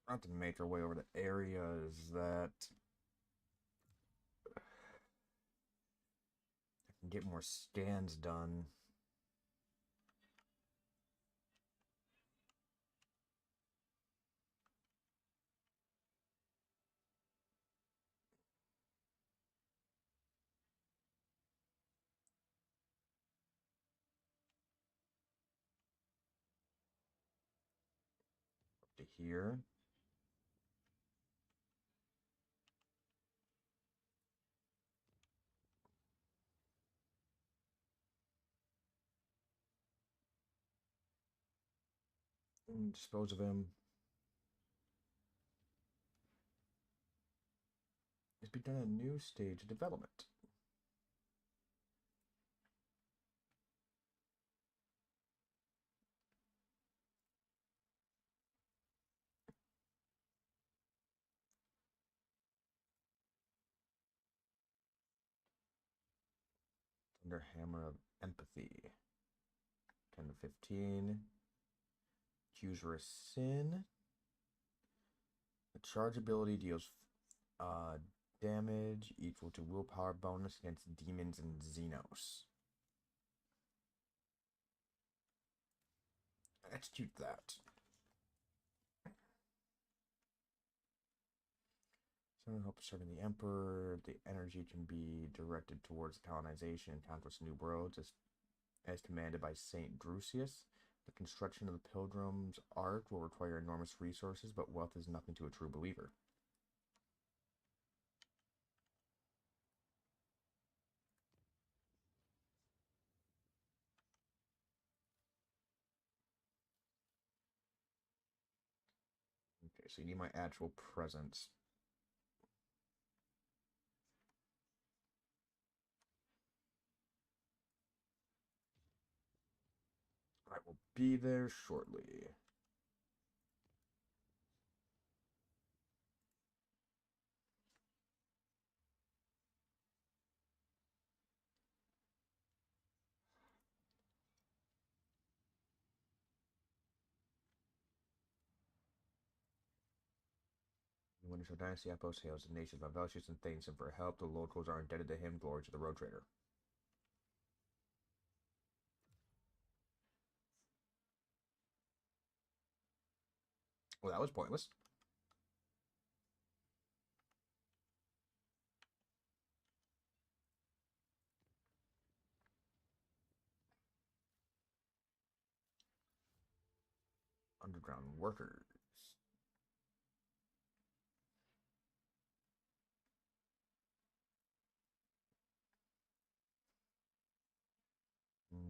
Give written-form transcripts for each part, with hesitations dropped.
Not to make our way over the areas that I can get more scans done. To here. And dispose of him. It's begun a new stage of development. Thunder Hammer of Empathy. 10 to 15. Accuser of Sin. The charge ability deals uh, damage equal to willpower bonus against demons and Xenos. Execute that. So help serving the Emperor. The energy can be directed towards colonization and conquest of new worlds as commanded by Saint Drusius. The construction of the Pilgrim's Ark will require enormous resources, but wealth is nothing to a true believer. Okay, so you need my actual presence. I will be there shortly. The Winter Dynasty outpost hails the nations of Velcius and thanks him for help. The locals are indebted to him. Glory to the Road Trader. Well, that was pointless. Underground workers.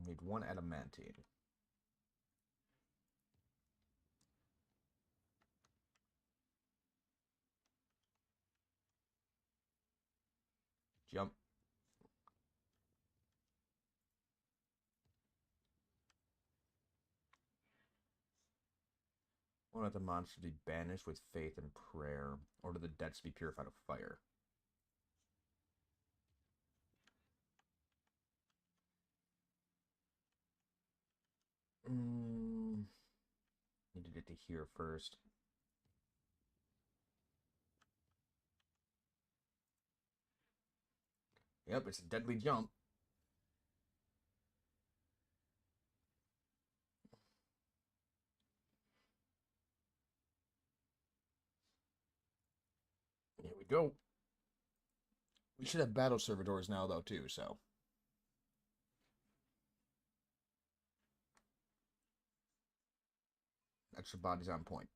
Need one adamantine. Jump. One of the monsters be banished with faith and prayer. Order the debts to be purified with fire. Need to get to here first. Yep, it's a deadly jump. Here we go. We should have battle servitors now, though, too, so. Extra bodies on point.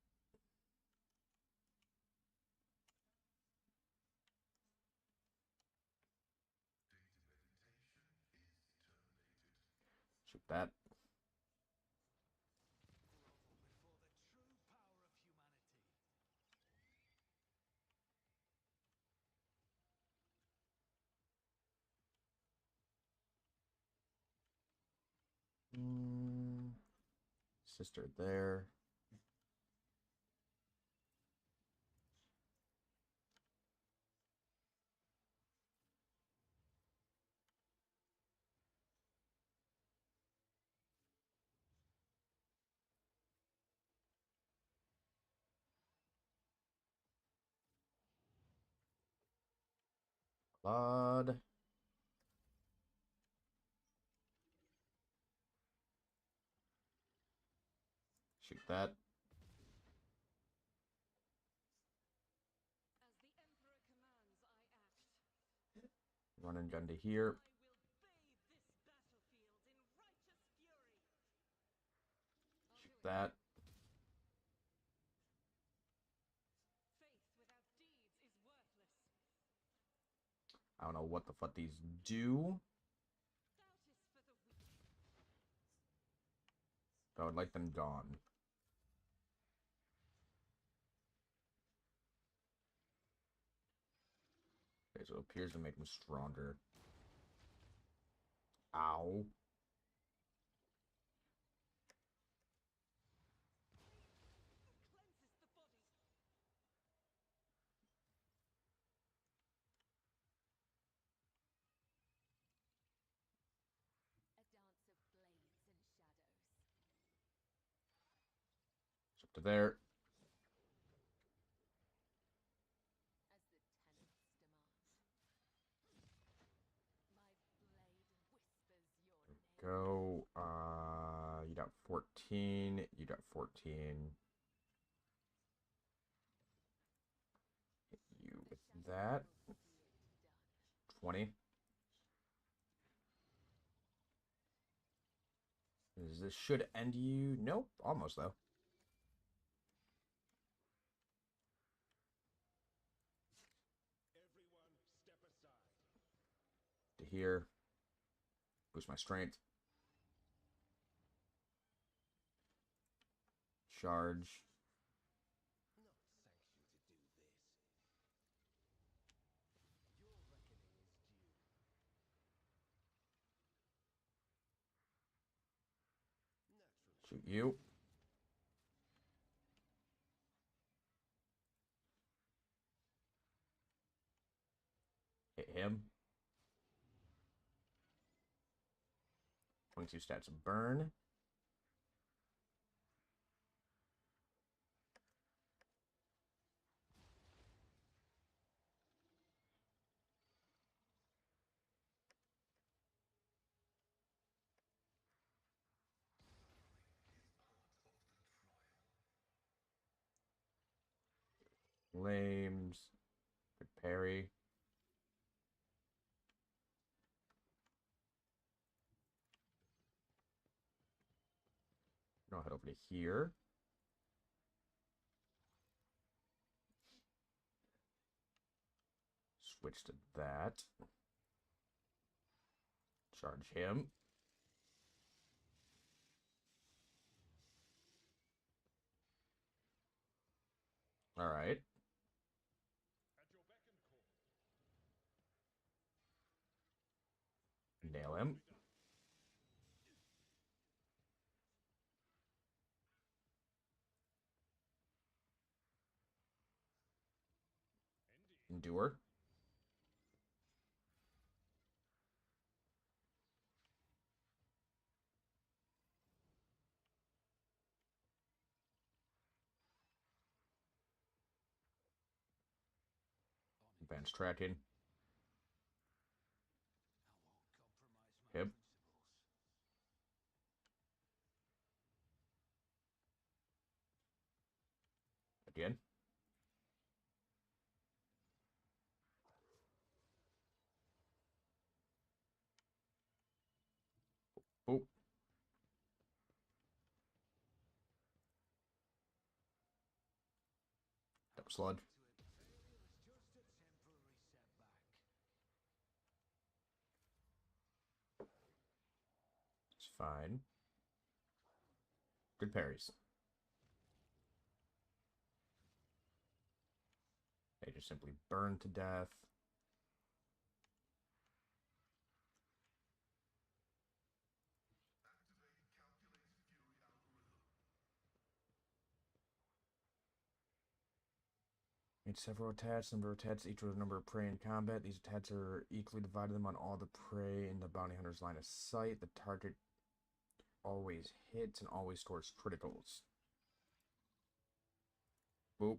Shoot that. Sister there. Blood. Shoot that. Run and gun to here. Shoot that. I don't know what the fuck these do. But I would like them gone. Okay, so it appears to make them stronger. Ow. It's up to there. Go. You got 14. You got 14. Hit you with that. 20. This should end you. Nope. Almost, though. To here. Boost my strength. Charge. Shoot you. Hit him. 22 stats of burn. Flames. Good parry. I'll head over to here. Switch to that. Charge him. All right. Nail him. Endure. Advanced tracking. Yep. Again. Oh. Double sludge. It's fine. Good parries. They just simply burn to death. Made several attacks. Number of attacks each with a number of prey in combat. These attacks are equally divided them on all the prey in the bounty hunter's line of sight. The target always hits and always scores criticals. Boop.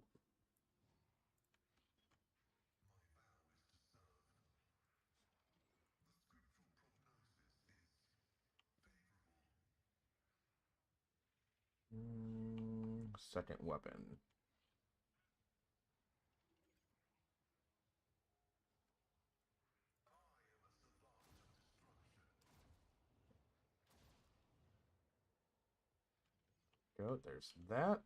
second weapon. Go, there's that.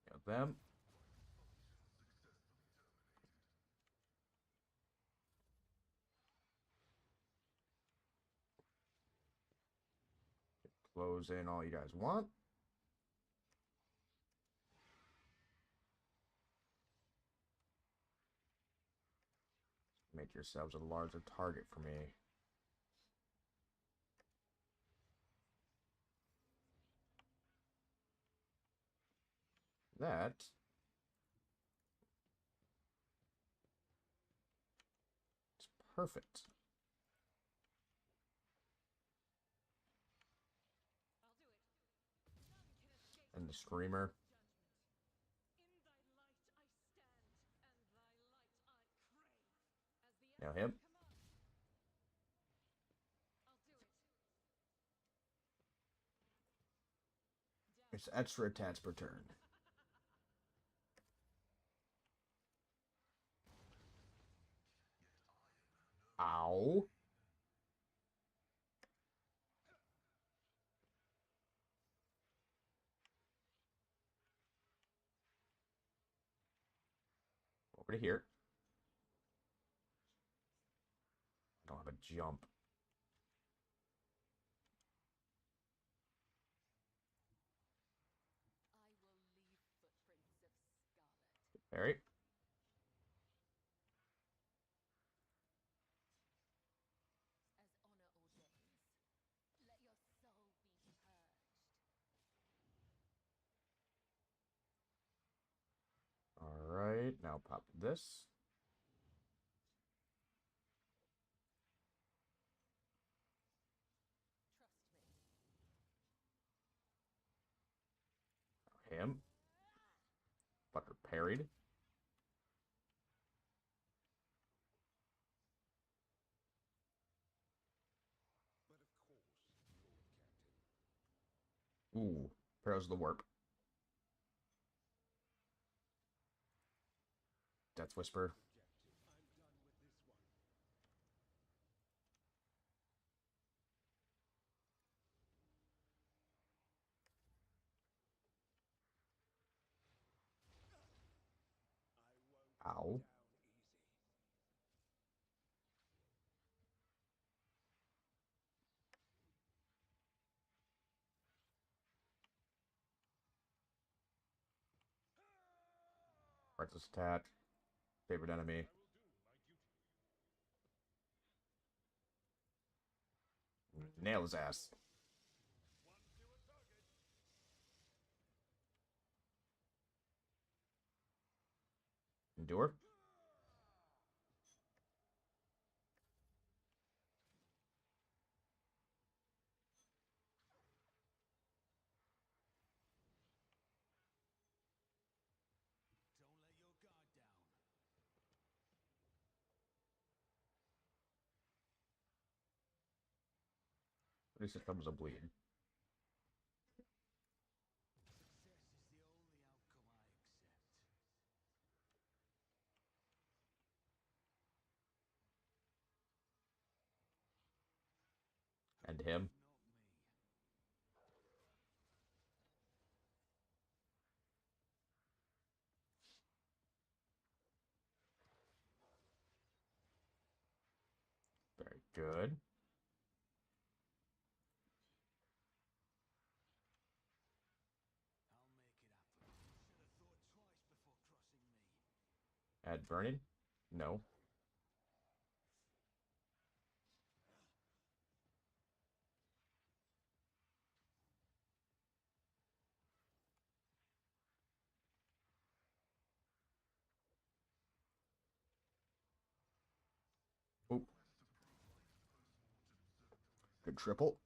Got them. Close in all you guys want. Make yourselves a larger target for me. That is perfect. And the screamer. Now him. It's extra attacks per turn. Ow. Over to here. I don't have a jump. Parry. Alright, now pop this. Him. Fucker parried. Ooh, parries the warp. Death Whisper. Ow. Reckless attack. Favorite enemy. Nail his ass. Endure. At least it comes a bleed. And him. Very good. Add burning? No. Oh. Good triple.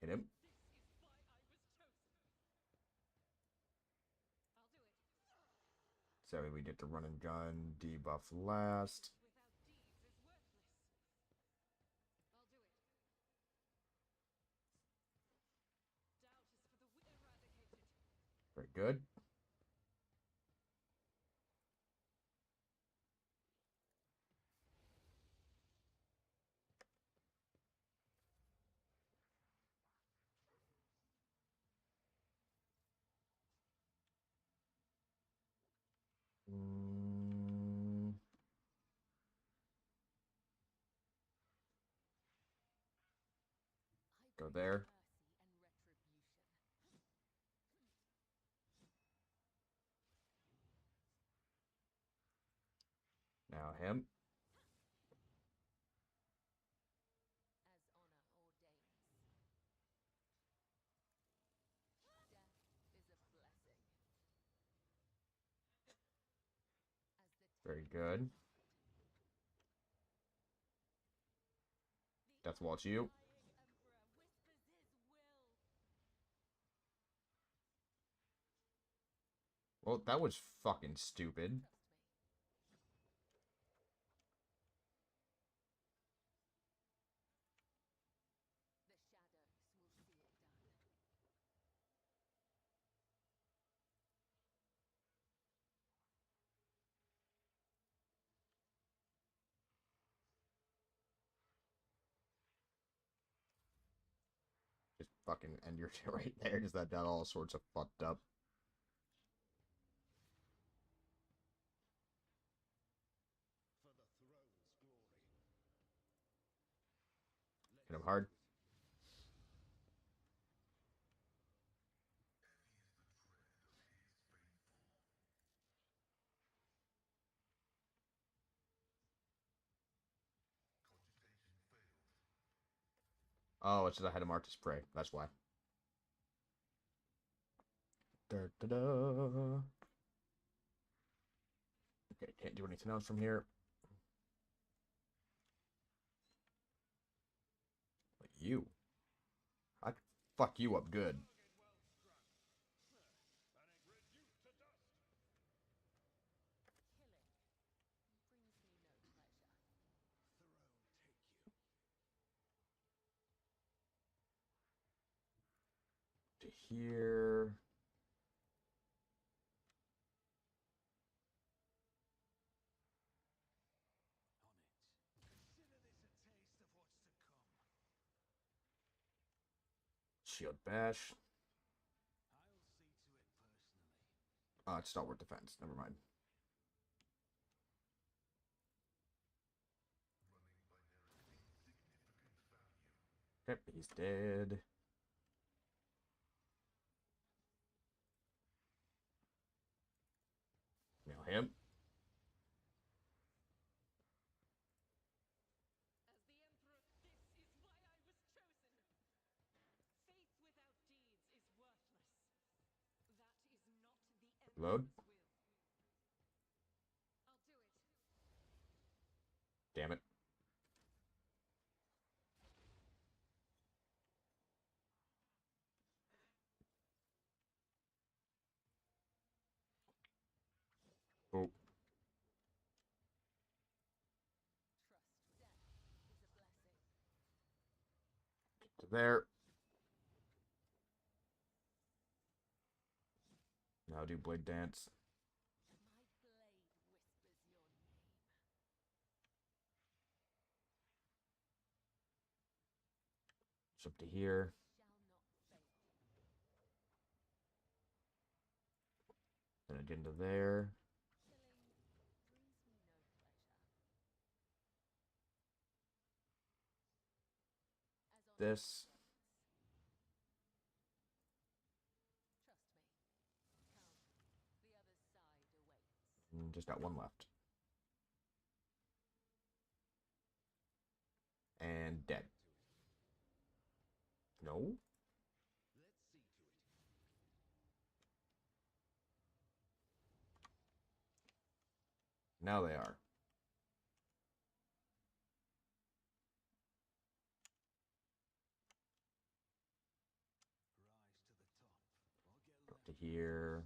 Hit him. So we did the run and gun debuff last. Very good. Go there. Now him. Very good. Death Watch you. Well, that was fucking stupid. Just fucking end your shit right there. Just that all sorts of fucked up. Hit him hard. Oh, it's just I had to mark this prey. That's why. Da, da, da. Okay, can't do anything else from here. But you. I could fuck you up good. To here. Shield bash. It's stalwart defense. Never mind. Okay, he's dead. Nail him. Load. Damn it. Oh. Get to there. Now do blade dance. Up to here. Then again to there. This. And just got one left. And dead. No? Now they are. Up to here.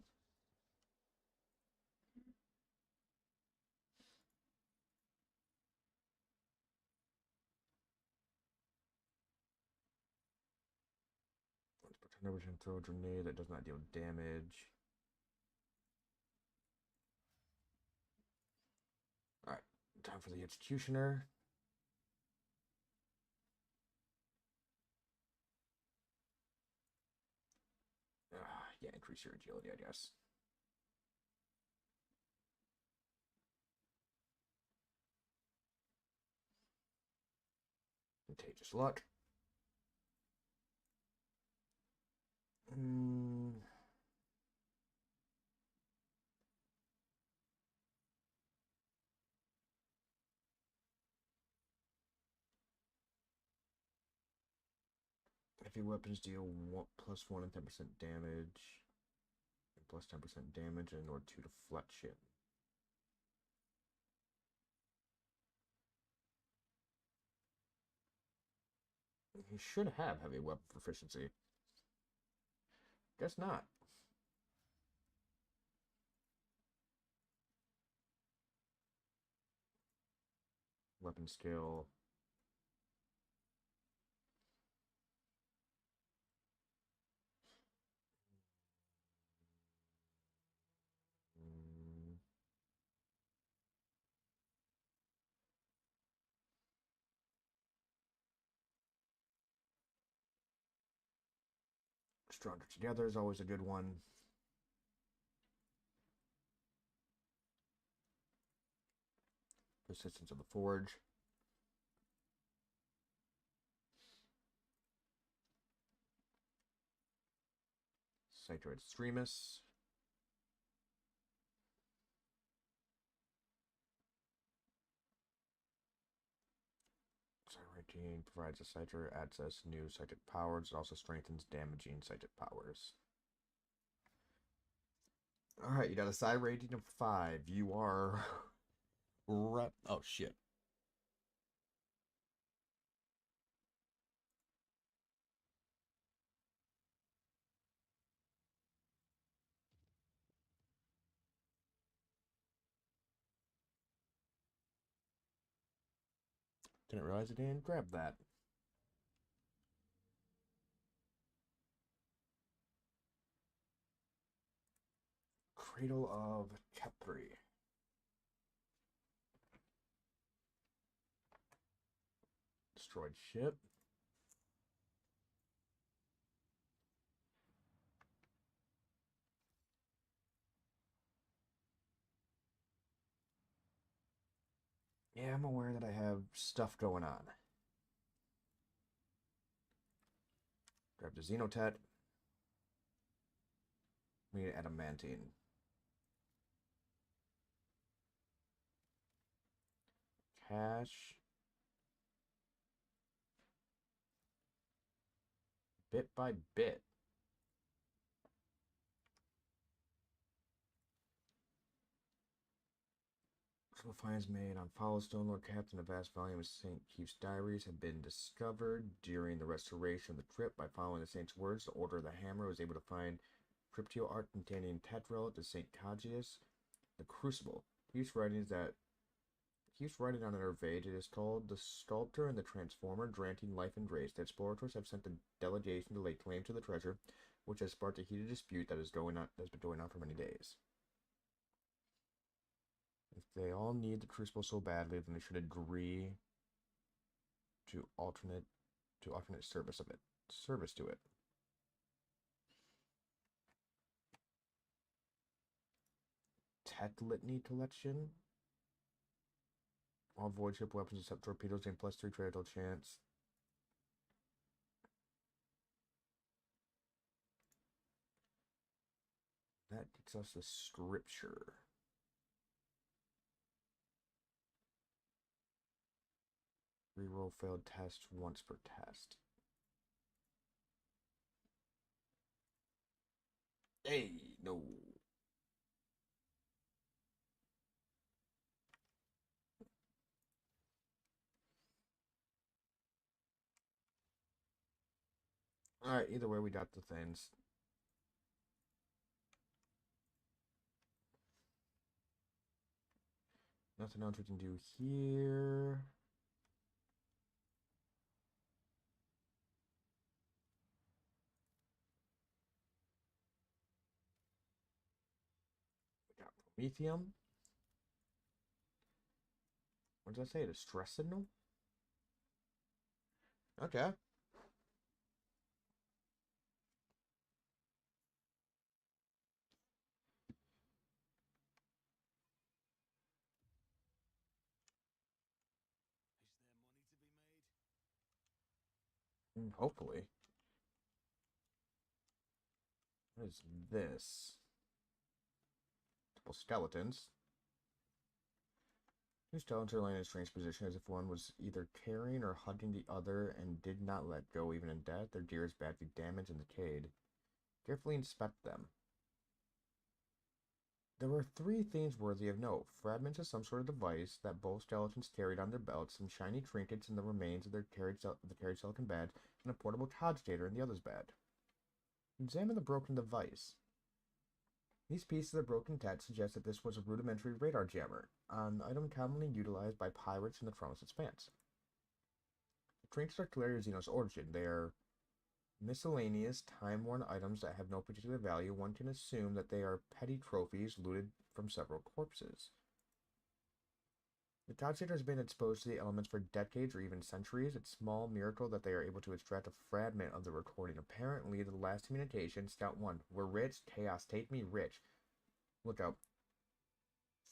Every time throw a grenade that does not deal damage. Alright, time for the Executioner. Yeah, increase your agility, I guess. Contagious Luck. Heavy weapons deal +1 and 10% damage, and plus 10% damage, and or 2 deflection. He should have heavy weapon proficiency. Guess not. Weapon skill. Stronger Together is always a good one. Persistence of the Forge. Cytor Extremis. Cyrating provides a Cytor access new psychic powers. It also strengthens damaging psychic powers. Alright, you got a psi rating of 5. You are oh shit. Didn't realize it didn't grab that. Cradle of Khepri. Destroyed ship. Yeah, I'm aware that I have stuff going on. Grab the Xenotet. We need Adamantine. Cash. Bit by bit. Finds made on Foulstone, Lord Captain. A vast volume of St. Keith's diaries have been discovered during the restoration of the crypt. By following the saint's words, the Order of the Hammer was able to find cryptio art containing Tetrel to St. Cagius, the Crucible. Keith's writing on an Nervade. It is called The Sculptor and the Transformer, granting life and grace. The explorators have sent a delegation to lay claim to the treasure, which has sparked a heated dispute that has been going on for many days. If they all need the Crucible so badly, then they should agree to alternate service to it. Tech Litany Collection. All void ship weapons except torpedoes gain +3 critical chance. That gets us the Scripture. Reroll failed test once per test. Hey, no. Alright, either way, we got the things. Nothing else we can do here. Methium? What did I say? A distress signal? Okay. Hopefully. What is this? Couple skeletons. Two skeletons are laying in a strange position as if one was either carrying or hugging the other and did not let go even in death. Their gear is badly damaged and decayed. Carefully inspect them. There were three things worthy of note: fragments of some sort of device that both skeletons carried on their belts, some shiny trinkets in the remains of their carried silicon badge, and a portable cogitator in the other's bed. Examine the broken device. These pieces of broken tech suggest that this was a rudimentary radar jammer, an item commonly utilized by pirates in the Chronos Expanse. The trinkets are clearly Xenos' origin. They are miscellaneous, time-worn items that have no particular value. One can assume that they are petty trophies looted from several corpses. The cogitator has been exposed to the elements for decades or even centuries. It's a small miracle that they are able to extract a fragment of the recording. Apparently, the last communication, Scout 1, we're rich, chaos, take me, rich. Look out.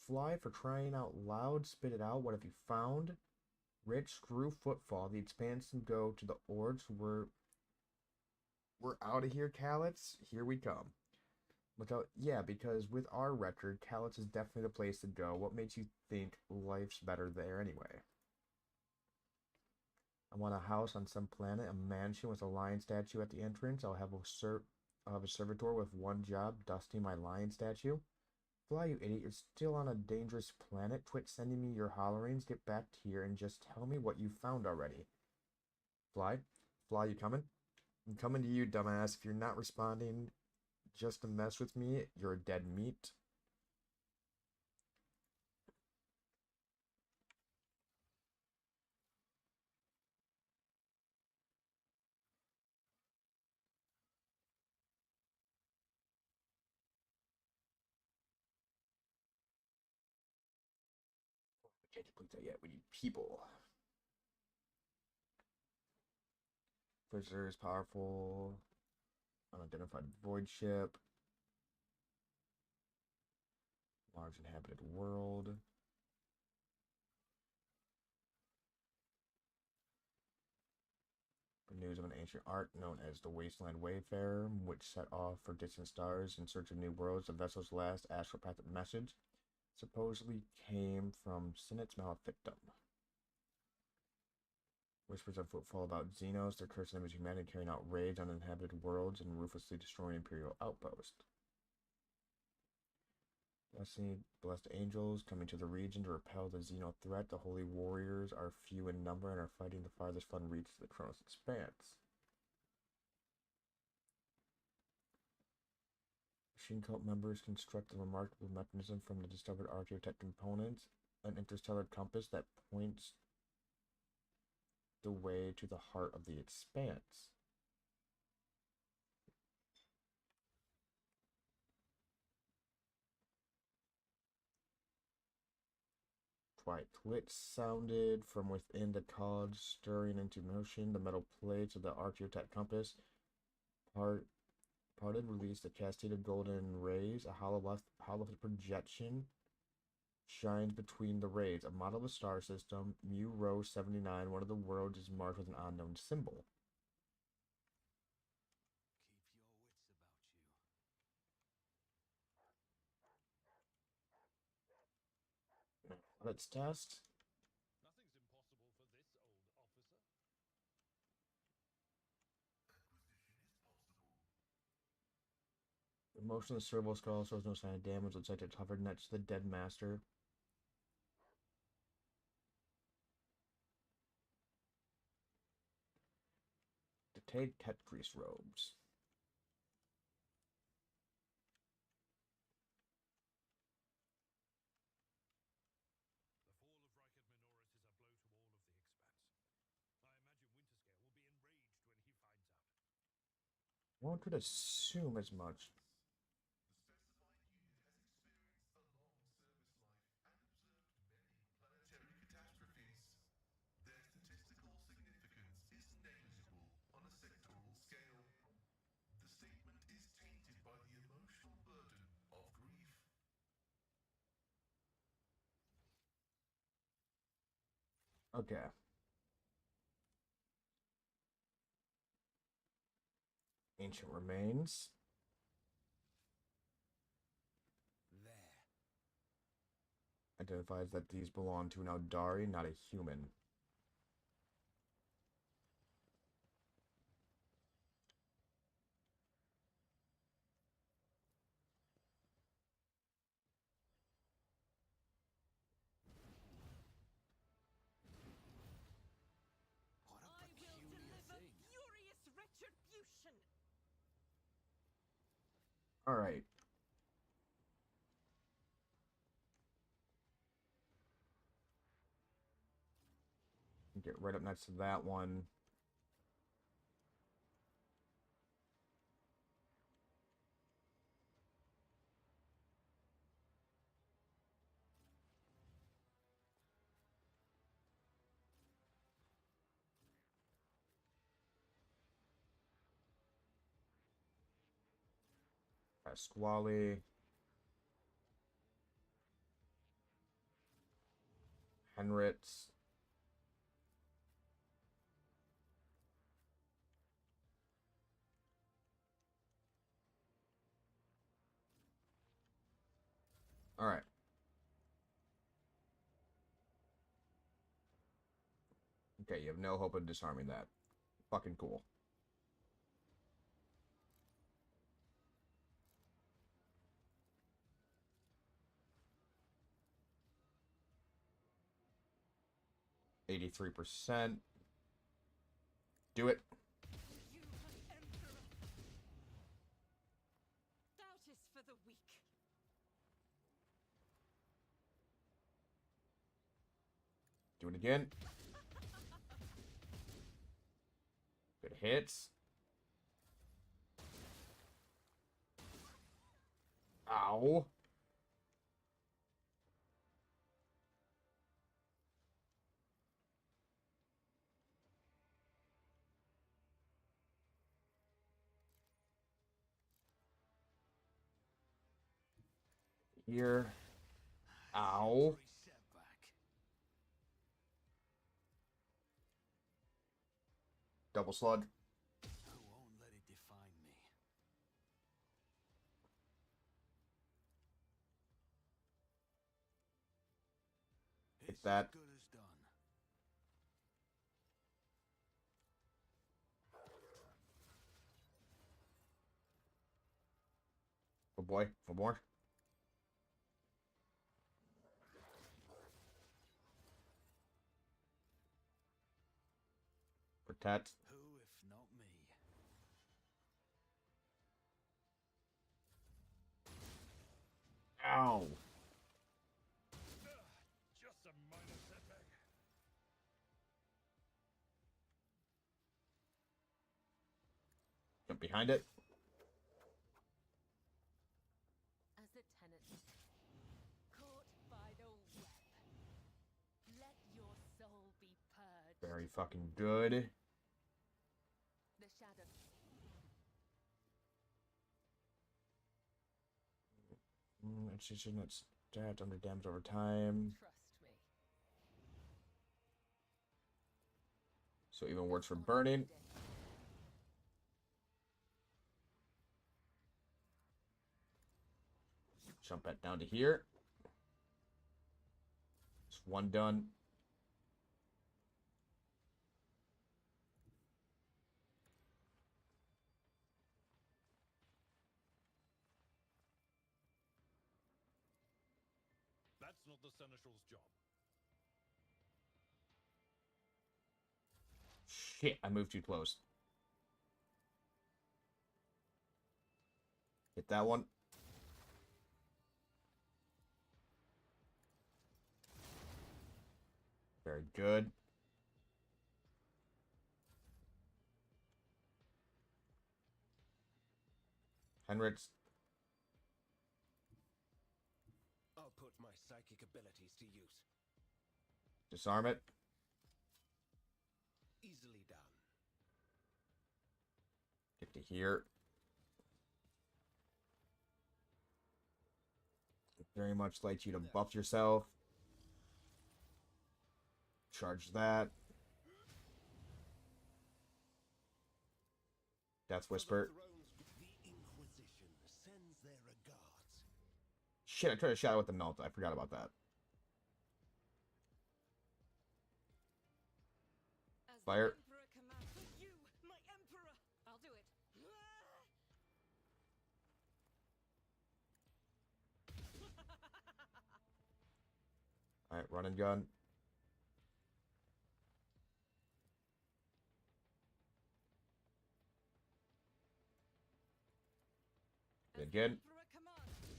Fly, for crying out loud, spit it out, what have you found? Rich, screw footfall, the expanse can go to the orgs. We're out of here, Callets. Here we come. Look out, yeah, because with our record, Callets is definitely the place to go. What makes you think life's better there anyway? I want a house on some planet, a mansion with a lion statue at the entrance. I'll have a servitor with one job, dusting my lion statue. Fly, you idiot, you're still on a dangerous planet. Quit sending me your hollerings. Get back here and just tell me what you found already. Fly? Fly, you coming? I'm coming to you, dumbass. If you're not responding just to mess with me, you're dead meat. I can't complete that yet. We need people. Visitor is powerful. Unidentified void ship. Large inhabited world. News of an ancient art known as the Wasteland Wayfarer, which set off for distant stars in search of new worlds. The vessel's last astropathic message supposedly came from Sinet's Malefictum. Whispers of footfall about Xenos, their cursed image of humanity carrying out raids on uninhabited worlds and ruthlessly destroying Imperial outposts. Blessed angels coming to the region to repel the Xeno threat. The holy warriors are few in number and are fighting the farthest flung reach to the Chronos Expanse. Machine cult members construct a remarkable mechanism from the discovered Archaeotech components, an interstellar compass that points the way to the heart of the Expanse. Quiet clicks sounded from within the cogs, stirring into motion. The metal plates of the Archaeotech compass parted, released a cascade of golden rays. A hollow projection shines between the rays. A model of the star system, Mu Rho 79, one of the worlds, is marked with an unknown symbol. Let's test. Nothing's impossible for this old officer. The motion of the servo skull shows no sign of damage. Looks like it's hovered next to the dead master. Decayed Tetris robes. The fall of Reichendt Minoris is a blow to all of the expanse. I imagine Winterscale will be enraged when he finds out. One could assume as much. Okay. Ancient remains. There. Identifies that these belong to an Aeldari, not a human. What a I will peculiar deliver thing. furious retribution. All right. Get right up next to that one. Pasquale. Henritz. All right. Okay, you have no hope of disarming that. Fucking cool. %83. Do it. You, my emperor. Doubt is for the weak. Do it again. Good hits. Ow. Here. Ow. Every setback. Double slug. I won't let it define me. Hit It's that. as good as done. Oh boy. One more. Protect. Who if not me? Ow. Just a minor setback. Jump behind it. As a tenant, caught by the web. Let your soul be purged. Very fucking good. The shadow. Execution that's stat under damage over time. Trust me. So even works for Honor burning. the dead. Jump that down to here. Just one done. That's not the Seneschal's job. Shit, I moved too close. Hit that one. Very good. Henritz. I'll put my psychic abilities to use. Disarm it. Easily done. Get to here. Very much like you to buff yourself. Charge that. Death Whisper. The Inquisition sends their regards. Shit, I tried to shadow with the melt. I forgot about that. As the Fire. Emperor commands. You, my Emperor! I'll do it. Alright, run and gun. As the Good. Emperor commands.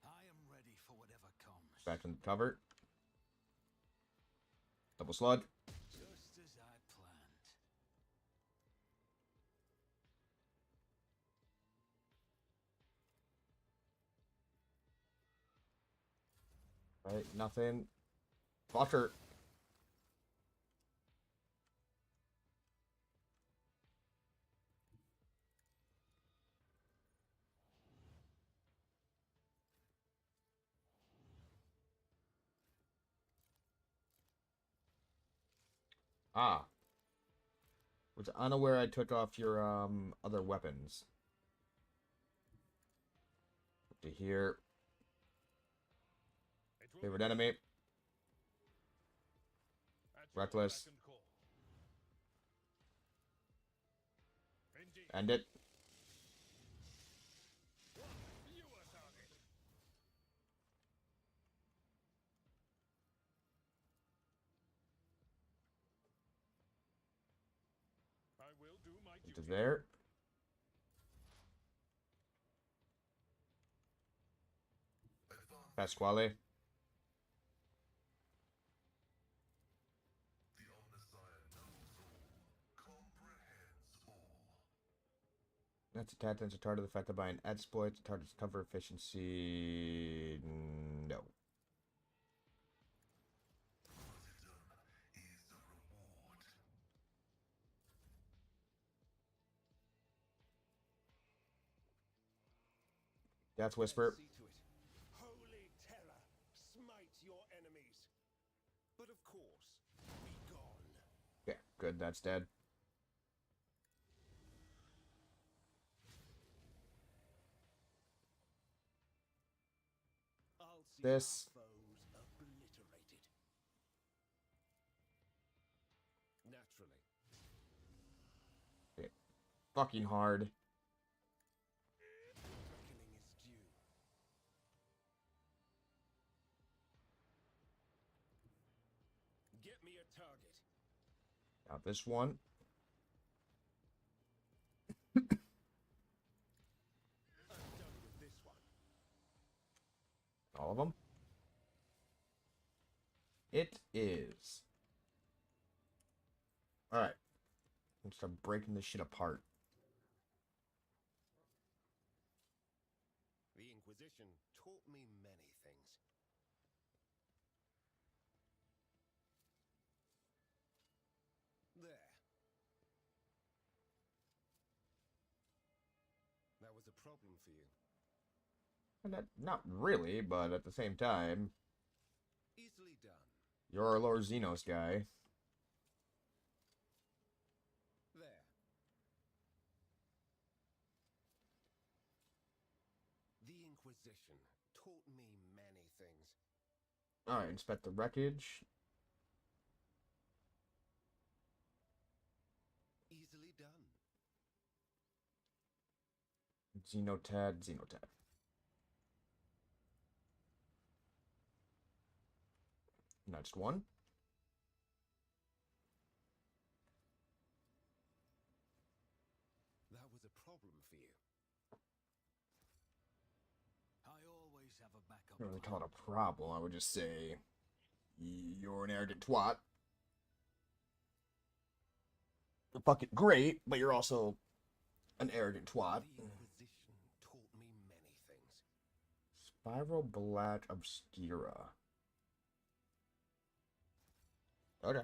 I am ready for whatever comes. Back in the cover. Double slug. Just as I planned. Right, nothing. Fucker. Ah. Was unaware I took off your other weapons. To here. It will Favorite be enemy. at your Reckless. beck and call. Indeed. End it. You are target. I will do my Into duty. there. Pasquale. That's attacked and a target affected by an exploit. The target's cover efficiency. No. Death Whisper. See to it. Holy terror, smite your enemies. But of course, be gone. Yeah, good. That's dead. I'll see This. our foes obliterated. Naturally. Yeah. Fucking hard. Reckoning is due. Get me a target. Now this one. I'm done with this one. All of them. It is. Alright. Let's start breaking this shit apart. The Inquisition taught me many things. There. That was a problem for you. And not really, but at the same time, Easily done. you're a Lord Xenos guy. There. The Inquisition taught me many things. Alright, inspect the wreckage. Easily done. Xenotad, Xenotad. Next one. That was a problem for you. I always have a I backup. don't really plan. call it a problem. I would just say you're an arrogant twat. You're fucking great, but you're also an arrogant twat. The Inquisition taught me many things. Spiral Black Obscura. Okay.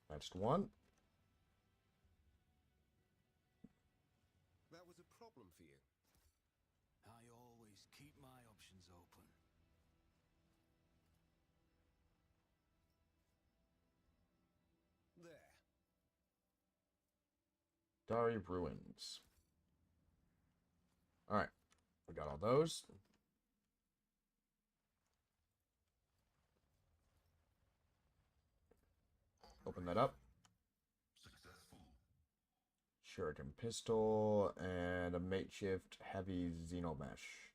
Next one. That was a problem for you. I always keep my options open. There. Dari Ruins. Alright. We got all those. Open that up. Shuriken pistol and a makeshift heavy xenomesh.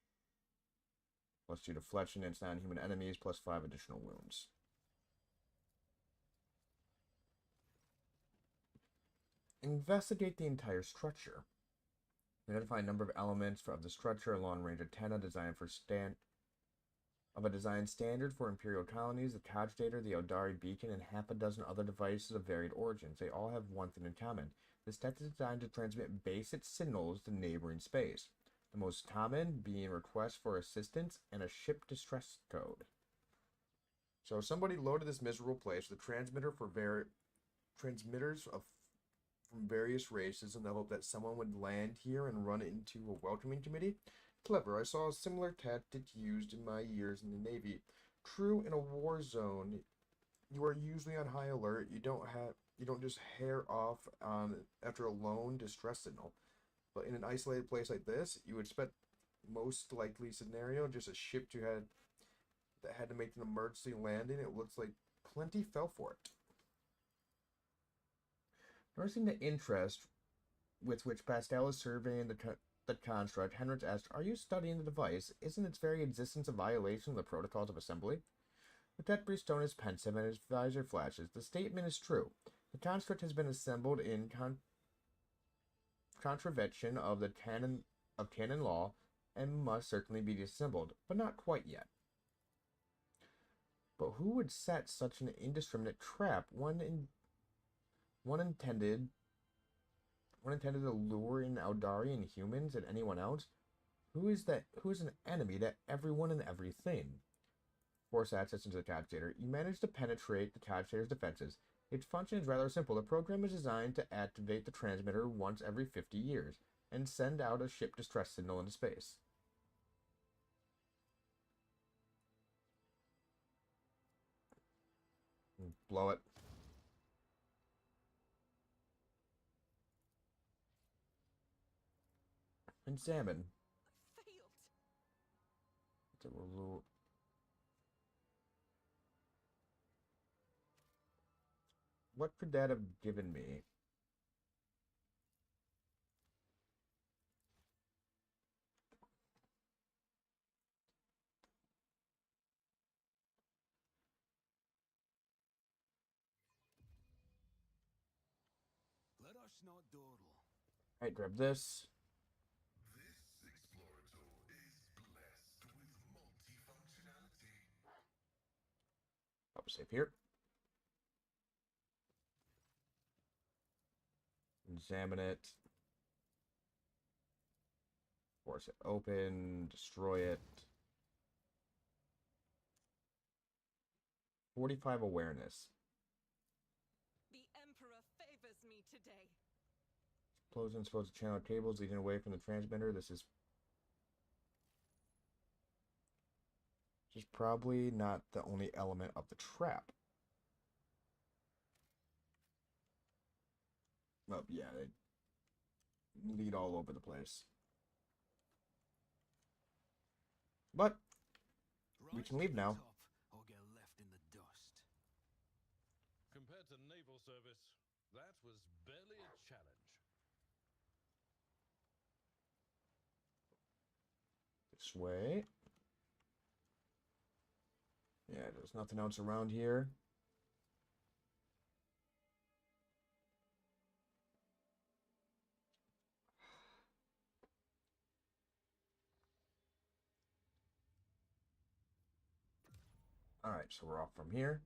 +2 deflection against non-human enemies, +5 additional wounds. Investigate the entire structure. Identify a number of elements of the structure, a long-range antenna designed for a design standard for Imperial colonies, the cogitator, the Eldari beacon, and half a dozen other devices of varied origins. They all have one thing in common. This tech is designed to transmit basic signals to neighboring space. The most common being requests for assistance and a ship distress code. So somebody loaded this miserable place with a transmitter for transmitters from various races in the hope that someone would land here and run it into a welcoming committee. Clever. I saw a similar tactic used in my years in the Navy. True, in a war zone, you are usually on high alert. You don't just hair off after a lone distress signal. But in an isolated place like this, you would expect most likely scenario just a ship that had to make an emergency landing. It looks like plenty fell for it. Noticing the interest with which Pascal is surveying the construct, Henrich asked, "Are you studying the device? Isn't its very existence a violation of the protocols of assembly?" Lieutenant Bristone is pensive and his visor flashes. The statement is true. The construct has been assembled in contravention of the canon law and must certainly be disassembled, but not quite yet. But who would set such an indiscriminate trap? One intended to lure in Eldari and humans and anyone else? Who is an enemy to everyone and everything? Force access into the cogitator. You manage to penetrate the cogitator's defenses. Its function is rather simple. The program is designed to activate the transmitter once every 50 years and send out a ship distress signal into space. Blow it. Examine. I failed. What could that have given me? Let us not dawdle. Alright, grab this. This Explorator is blessed with multifunctionality. Pop save here. Examine it. Force it open. Destroy it. 45 awareness. The Emperor favors me today. Close and expose the channel cables leading away from the transmitter. This is probably not the only element of the trap. Oh, yeah, they lead all over the place. But we can leave now. Or get left in the dust. Compared to naval service, that was barely a challenge. This way. Yeah, there's nothing else around here. Alright, so we're off from here.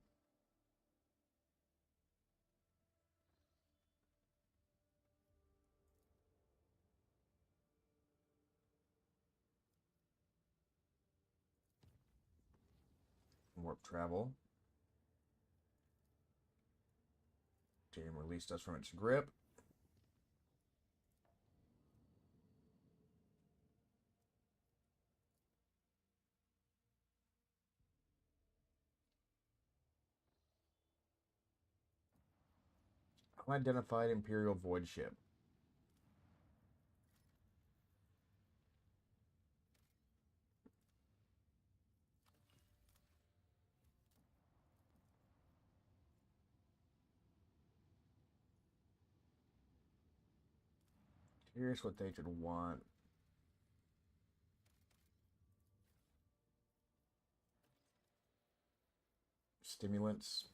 Warp travel. Game released us from its grip. Unidentified Imperial Void Ship. Here's what they should want. Stimulants.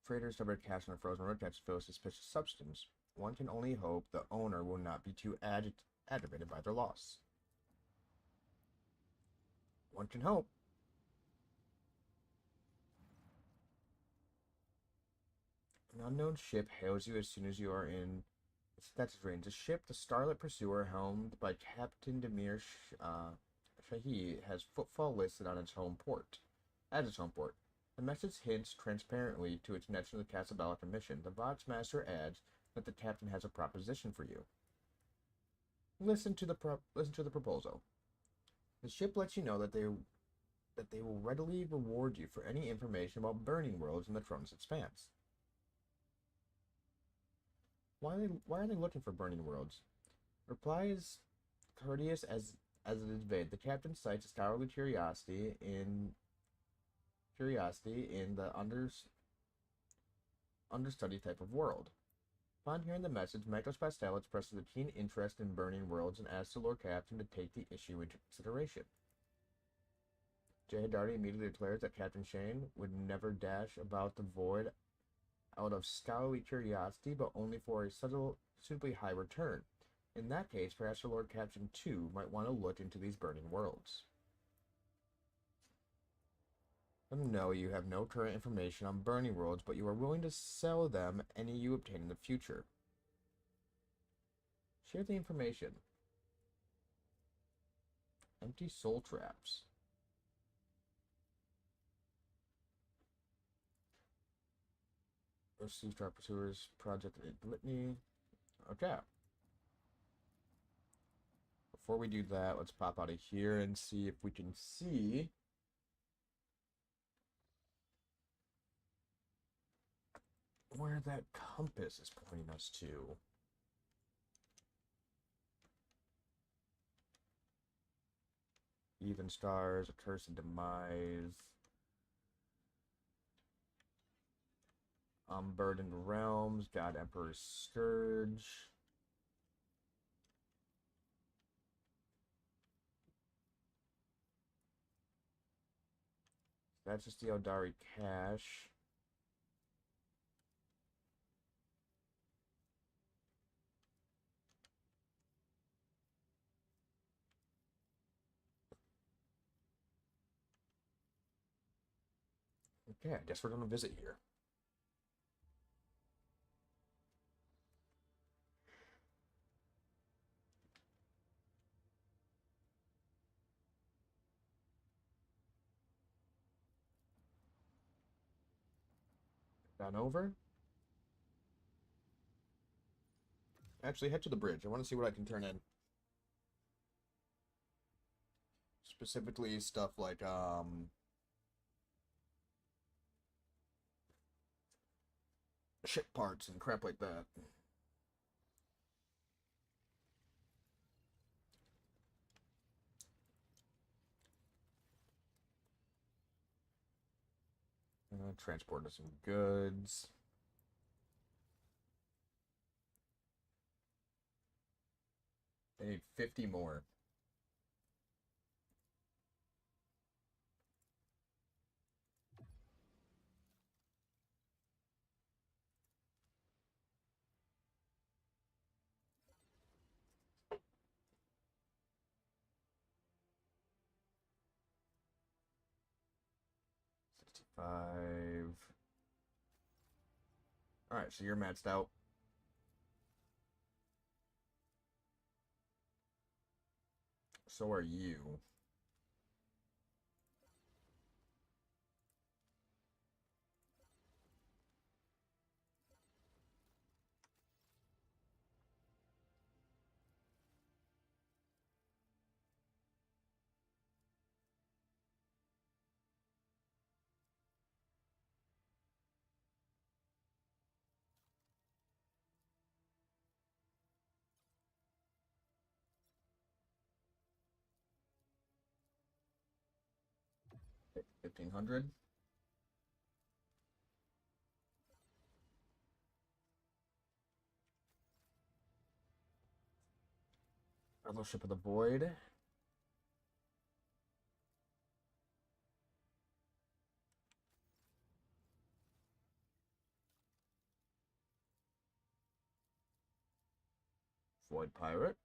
Freighters stubborn cash on a frozen road types feel suspicious substance. One can only hope the owner will not be too aggravated by their loss. One can hope. An unknown ship hails you as soon as you are in its detective range. The ship, the Starlit Pursuer, helmed by Captain Demir Shahi, has footfall listed on its home port. As its home port. The message hints transparently to its connection to the Casablanca mission. The Vod's master adds that the captain has a proposition for you. Listen to the proposal. The ship lets you know that they will readily reward you for any information about burning worlds in the Throne's expanse. Why are they looking for burning worlds? Reply is courteous as it is vague. The captain cites a scholarly curiosity in the understudy type of world. Upon hearing the message, Magos Pastel expresses a keen interest in burning worlds and asks the Lord Captain to take the issue into consideration. Jehadari immediately declares that Captain Shane would never dash about the void out of scholarly curiosity, but only for a suitably high return. In that case, perhaps the Lord Captain too might want to look into these burning worlds. Let them know you have no current information on burning worlds, but you are willing to sell them any you obtain in the future. Share the information. Empty soul traps. Sea Star Pursuers Project Litany. Okay. Before we do that, let's pop out of here and see if we can see where that compass is pointing us to. Even Stars, Accursed Demise. Burdened Realms, God Emperor's Scourge. That's just the Eldari cache. Okay, I guess we're going to visit here. On over. Actually, head to the bridge. I want to see what I can turn in. Specifically, stuff like, ship parts and crap like that. Transport some goods. They need 50 more. Five. All right, so you're maxed out. So are you. 1500. Fellowship of the Void. Void Pirate.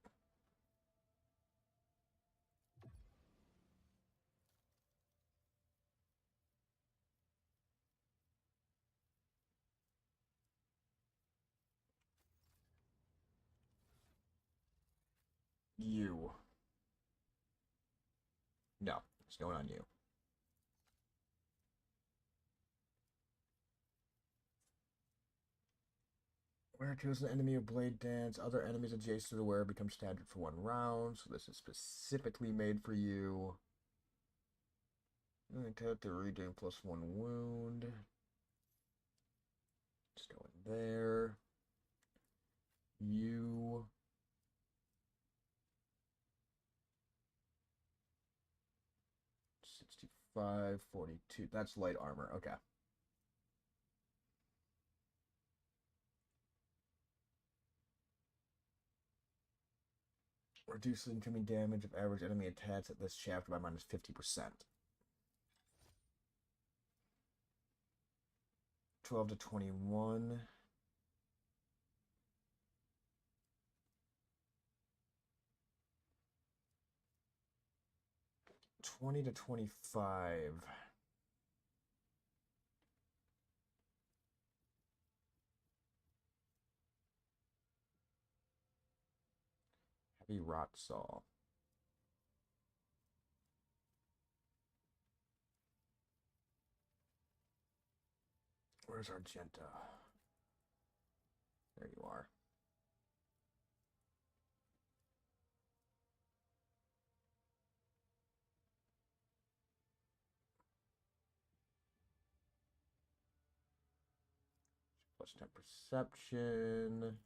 You. No, it's going on you. Where choose an enemy of Blade Dance, other enemies adjacent to the wearer become staggered for 1 round, so this is specifically made for you. Attack to regain +1 wound. Just go in there. You. $65, $42. That's light armor. Okay. Reduce the incoming damage of average enemy attacks at this chapter by -50%. 12 to 21. $20 to 25. Heavy Rot Saw. Where's Argenta? There you are. +10 perception.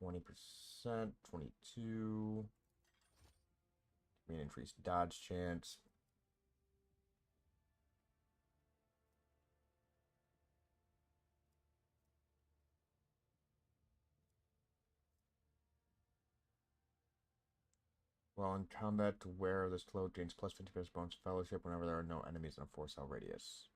20%, 22. Mean increased dodge chance. While in combat, the wearer of this cloak gains +50% bonus fellowship whenever there are no enemies in a 4-cell radius.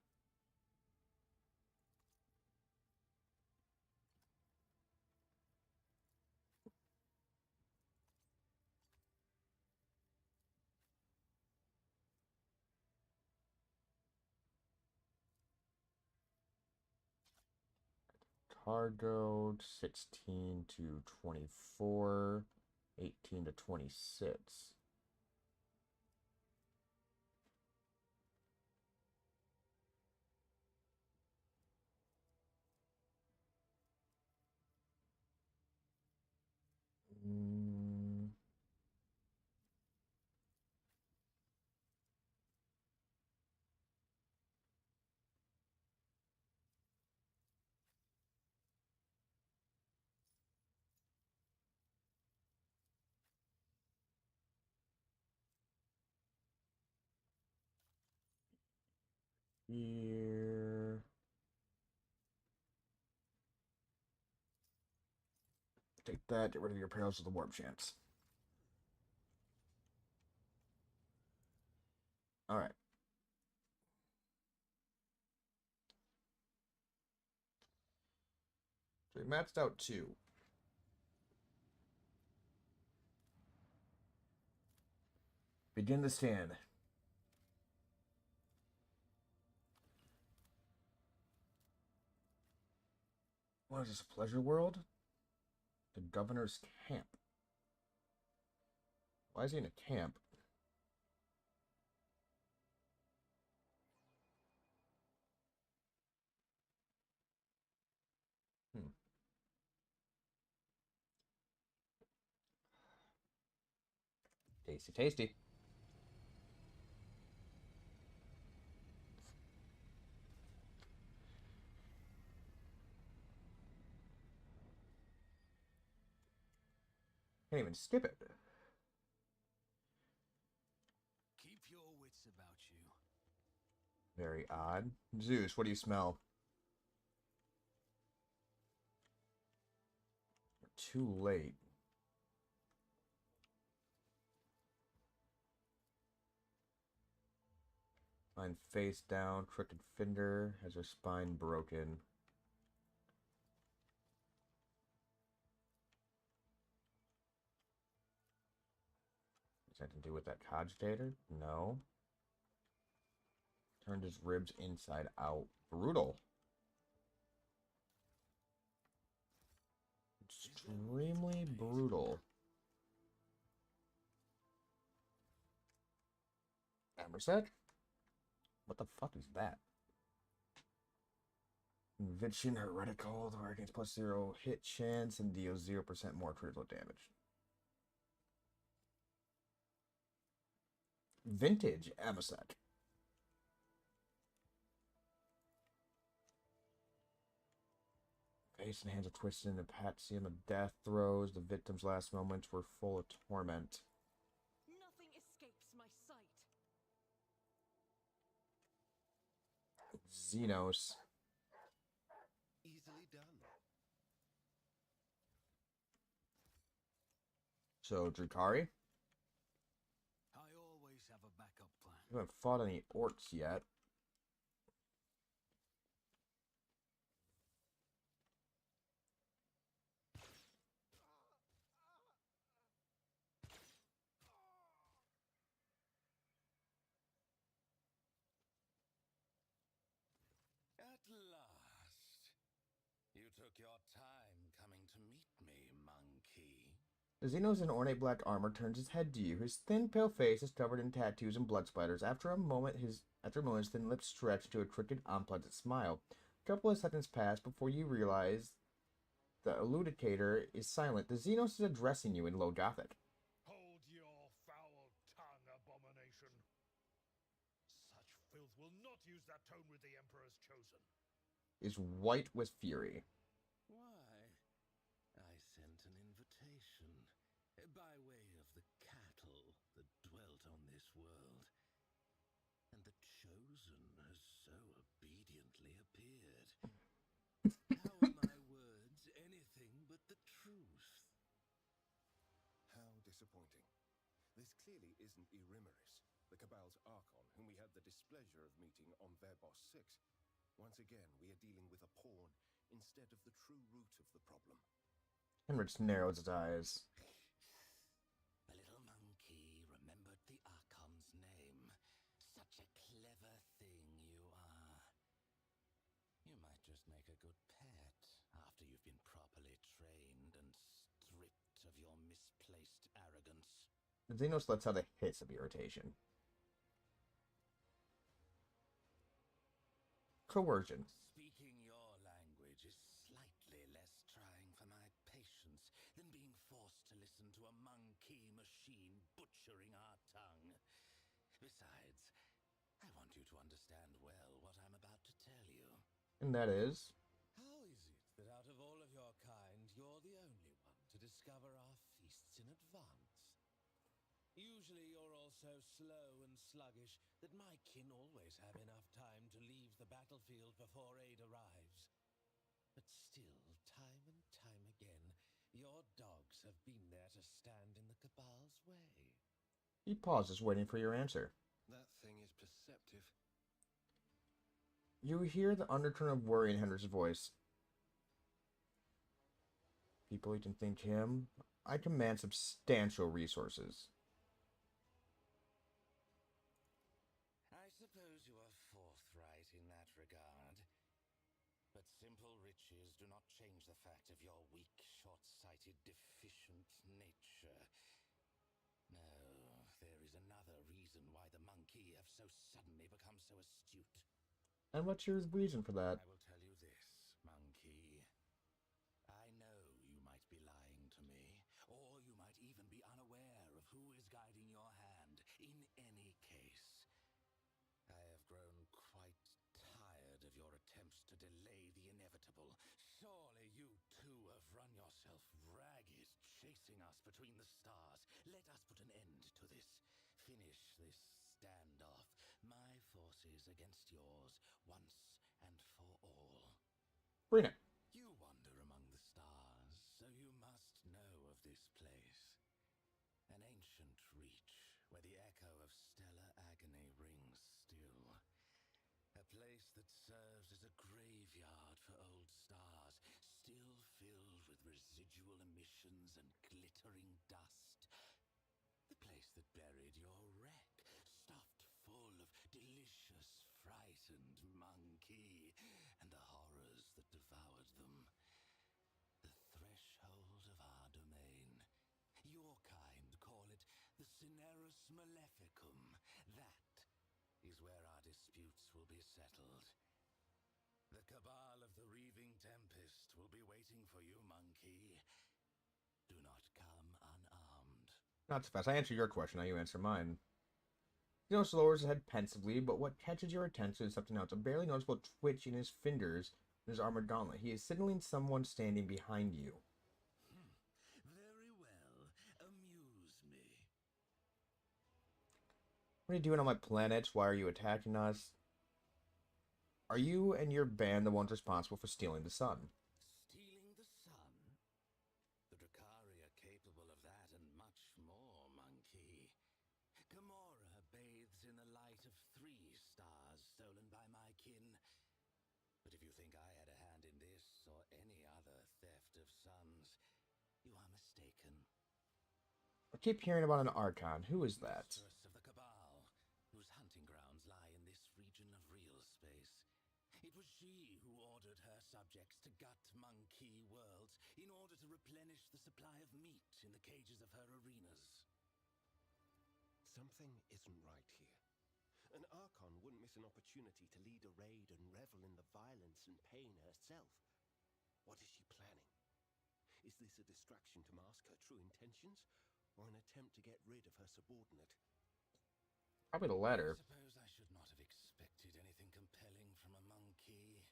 Cargo 16 to 24, 18 to 26. Here. Take that, get rid of your Perils of the Warp chance. Alright. So we maxed out 2. Begin the stand. What is this, a pleasure world? The governor's camp. Why is he in a camp? Tasty, tasty. Can't even skip it. Very odd. Zeus, what do you smell? Too late. Lying face down, crooked fender, has her spine broken. Has that to do with that cogitator? No. Turned his ribs inside out. Brutal. Extremely brutal. Emerset? What the fuck is that? Conviction heretical. The Hurricanes +0 hit chance and deals 0% more critical damage. Vintage Amoset. Face and hands are twisted in a Patsium of death throes. The victim's last moments were full of torment. Nothing escapes my sight. Xenos. Easily done. So, Drukari? I always have a backup plan. You haven't fought any orcs yet. At last. You took your time coming to meet me, monkey. The Xenos in ornate black armor turns his head to you. His thin, pale face is covered in tattoos and blood splatters. After a moment, his thin lips stretch to a crooked, unpleasant smile. A couple of seconds pass before you realize the eludicator is silent. The Xenos is addressing you in low Gothic. Hold your foul tongue, abomination. Such filth will not use that tone with the Emperor's chosen. Is white with fury. Why, I sent an invitation by way of the cattle that dwelt on this world, and the chosen has so obediently appeared. How are my words anything but the truth? How disappointing. This clearly isn't Erimeris, the Cabal's Archon, whom we had the displeasure of meeting on Verbos 6. Once again, we are dealing with a pawn instead of the true root of the problem. Henrich narrows his eyes. The little monkey remembered the Archon's name. Such a clever thing you are. You might just make a good pet after you've been properly trained and stripped of your misplaced arrogance. The Xenos lets out a hiss of irritation. Coercion. Speaking your language is slightly less trying for my patience than being forced to listen to a monkey machine butchering our tongue. Besides, I want you to understand well what I'm about to tell you. And that is? How is it that out of all of your kind, you're the only one to discover our feasts in advance? Usually you're all so slow and sluggish that my kin always have enough time to leave the battlefield before aid arrives. But still, time and time again, your dogs have been there to stand in the Cabal's way. He pauses, waiting for your answer. That thing is perceptive. You hear the undertone of worry in Henry's voice. People you can think him. I command substantial resources. I suppose you are forthright in that regard. But simple riches do not change the fact of your weak, short-sighted, deficient nature. No, there is another reason why the monkey have so suddenly become so astute. And what's your reason for that? I will tell you this, monkey. I know you might be lying to me, or you might even be unaware of who is guiding your hand. In any case, I have grown quite tired of your attempts to delay the inevitable. Surely you too have run yourself ragged, chasing us between the stars. Let us put an end to this. Finish this standoff my forces against yours once and for all. Bring it. You wander among the stars, so you must know of this place. An ancient reach, where the echo of stellar agony rings still. A place that serves as a graveyard for old stars, still filled with residual emissions and glittering dust. The place that buried your wreck, stuffed full of delicious, frightened monkey, and the horrors that devoured them. The threshold of our domain. Your kind call it the Cinerus Maleficum. That is where our disputes will be settled. The cabal of the Reaving Tempest will be waiting for you, monkey. Do not come unarmed. Not so fast. I answered your question, now you answer mine. Xenos lowers his head pensively, but what catches your attention is something else. A barely noticeable twitch in his fingers in his armored gauntlet. He is signaling someone standing behind you. Very well. Amuse me. What are you doing on my planet? Why are you attacking us? Are you and your band the ones responsible for stealing the sun? Stealing the sun? The Drukhari are capable of that and much more, monkey. Gamora bathes in the light of 3 stars stolen by my kin. But if you think I had a hand in this or any other theft of suns, you are mistaken. I keep hearing about an Archon. Who is that? Mistress of the Cabal, whose hunting grounds lie in this region of real space. It was she who ordered her subjects to gut monkey worlds in order to replenish the supply of meat in the cages of her arenas. Something isn't right here. An Archon wouldn't miss an opportunity to lead a raid and revel in the violence and pain herself. What is she planning? Is this a distraction to mask her true intentions, or an attempt to get rid of her subordinate? Probably the latter. I suppose I should not have expected anything compelling from a monkey.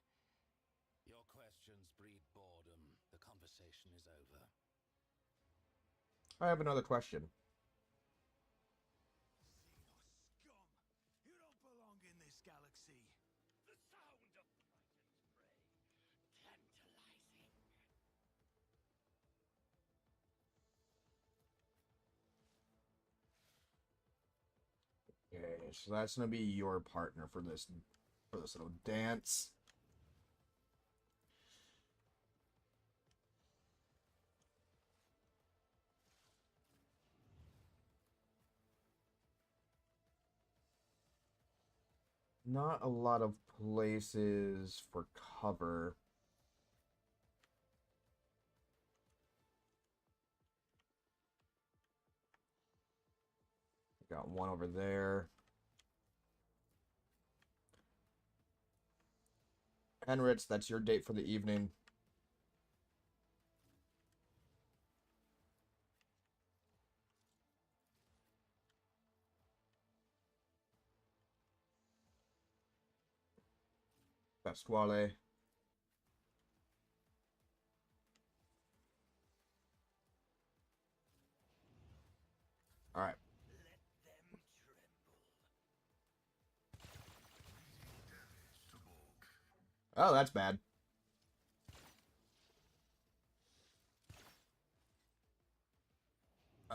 Your questions breed boredom. The conversation is over. I have another question. Xenos scum! You don't belong in this galaxy! The sound of frightened prey. Tantalizing. Okay, so that's gonna be your partner for this little dance. Not a lot of places for cover. Got one over there. Henritz, that's your date for the evening. Pasquale. All right. Let them tremble. Damage to bulk. Oh, that's bad.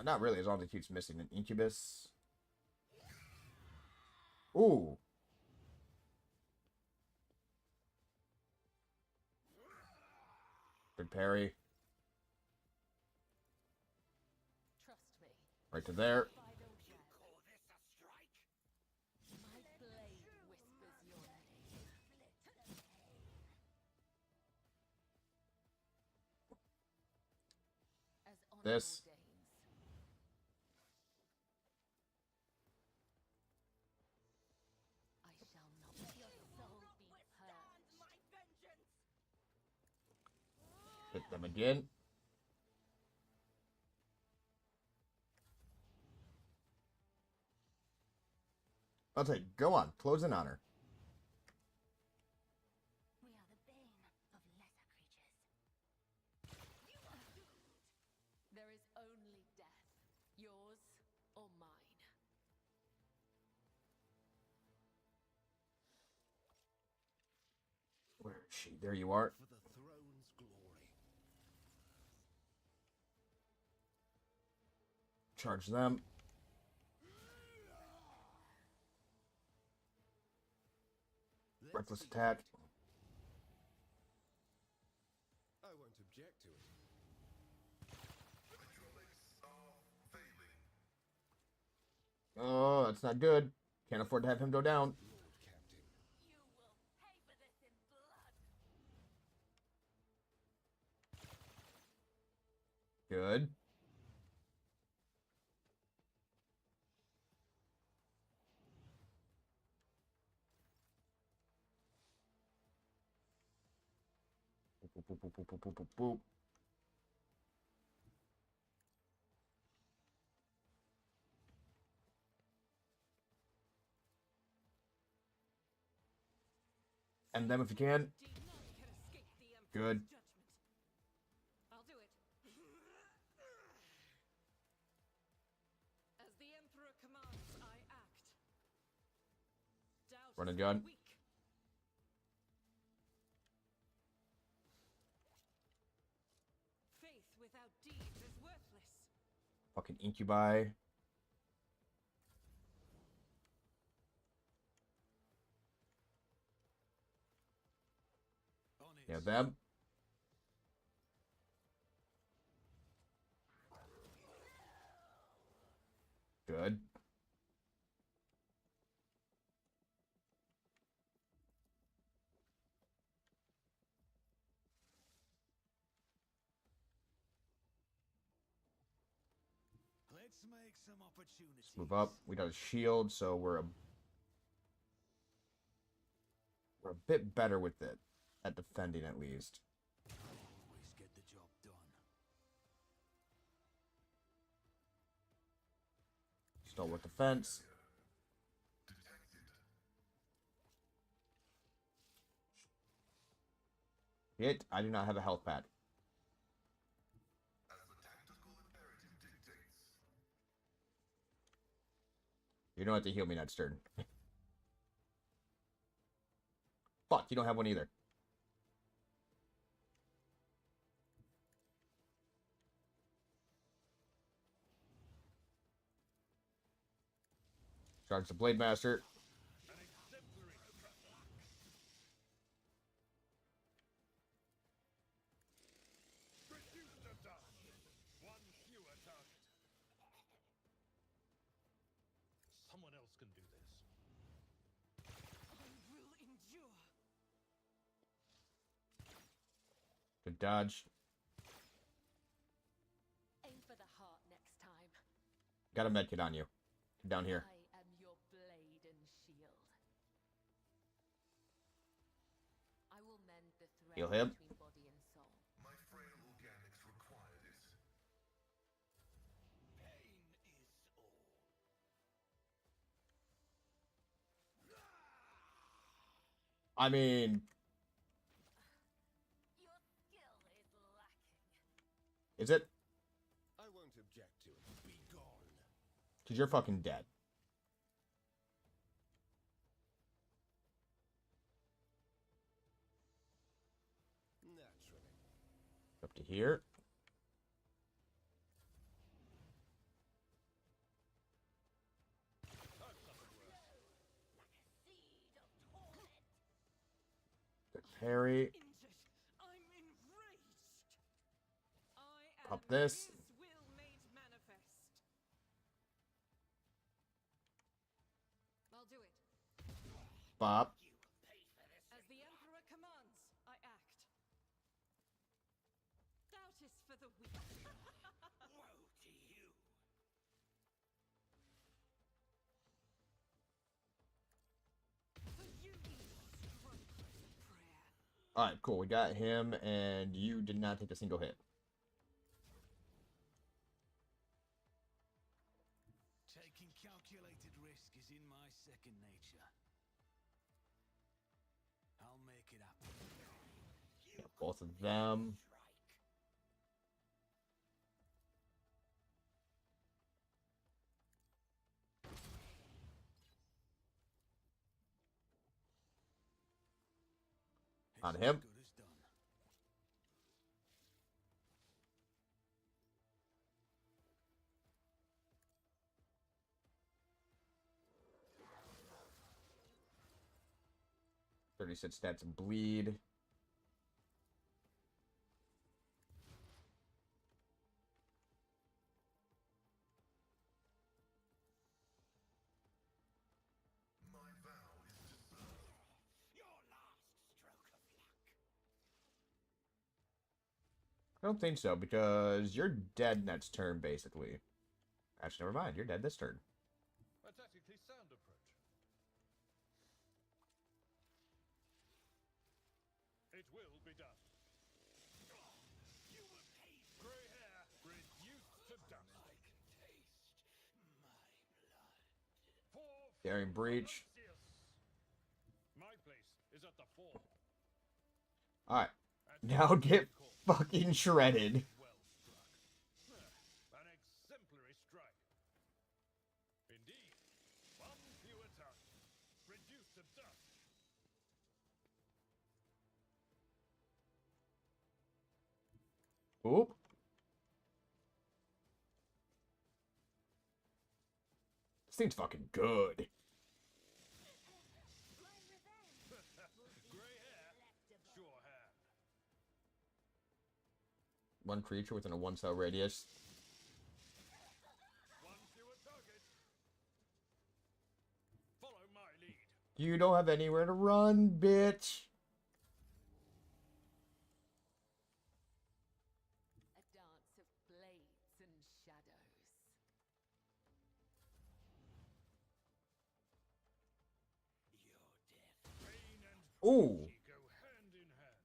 Not really, as long as it keeps missing an incubus. Ooh. Good parry. Trust me. Right to there. Final You jab. call this a strike? My blade whispers your name. As honor This. ordains. I shall not let your soul be purged. My vengeance. Hit them again. I'll take. Go on. Close in on her. We are the bane of lesser creatures. You are doomed. There is only death, yours or mine. There you are. For the throne's glory. Charge them. Reckless See. attack. I won't object to it. Hydraulics are failing. Oh, that's not good. Can't afford to have him go down. Lord Captain. You will pay for this in blood. Good. Boop, boop, boop, boop, boop, boop, boop, boop. End them if you can. Good. I'll do it. As the Emperor commands, I act. Doubt Run and is gun. weak. Faith without deeds is worthless. Fucking incubi. On it. Yeah, them. Good. Let's make some opportunities. Let's move up. We got a shield, so we're a bit better with it at defending at least. Always get the job done. Stalwart defense. Detected. Hit. I do not have a health pad. As the tactical imperative dictates. You don't have to heal me, Ned Stern. Fuck, you don't have one either. Charge the Blade Master. Reduce the dust. One fewer target. Someone else can do this. I will endure. Good dodge. Aim for the heart next time. Got a medkit on you. Down here. I am your blade and shield. I will mend the thread Heal him. between body and soul. My frail organics require this. Pain is all. I mean, Your skill is lacking. is it? I won't object to it. Be gone. Because you're fucking dead. Naturally. Up to here. Seed of torment. Good parry. Injured. I'm enraged. I Pop am this. his will made manifest. I'll do it. Bop. As the Emperor commands, I act. Doubt is for the weak. Woe to you. For you need strength and prayer. Alright, cool. We got him, and you did not take a single hit. Taking calculated risk is in my second nature. I'll make it happen. Yeah, both of them. On him. Good as done. 36 stats and bleed. My vow is to serve. Your last stroke of luck. I don't think so, because you're dead next turn, basically. Actually, never mind. You're dead this turn. A tactically sound approach. It will be done. You were paid. Grey hair reduced to dust. I can taste my blood. For Daring breach. Lucius. My place is at the fore. Alright. And Now get course, fucking shredded. well struck. An exemplary strike. Indeed. One fewer touch. Reduced to dust. Oop. This thing's fucking good. Grey hair. Sure hand. One creature within a 1-cell radius. One fewer target. Follow my lead. You don't have anywhere to run, bitch. A dance of blades and shadows. Your death. Pain and Ooh. beauty go hand in hand.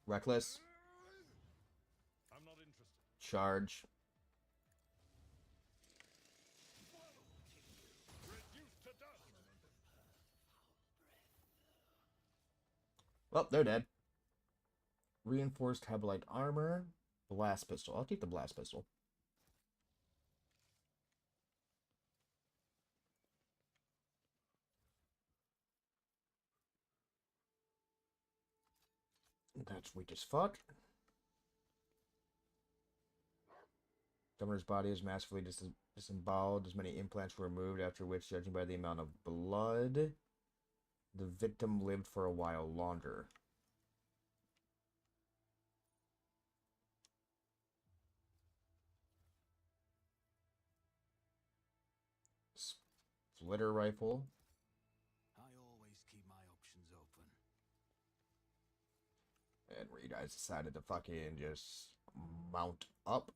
Reckless. I'm not interested. Charge. Reduced to dust. Well, they're dead. Reinforced Hebolite armor. Blast pistol. I'll keep the blast pistol. That's weak as fuck. Summoner's body is massively disemboweled. As many implants were removed, after which, judging by the amount of blood, the victim lived for a while longer. Splitter rifle. I always keep my options open. And where you guys decided to fucking just mount up.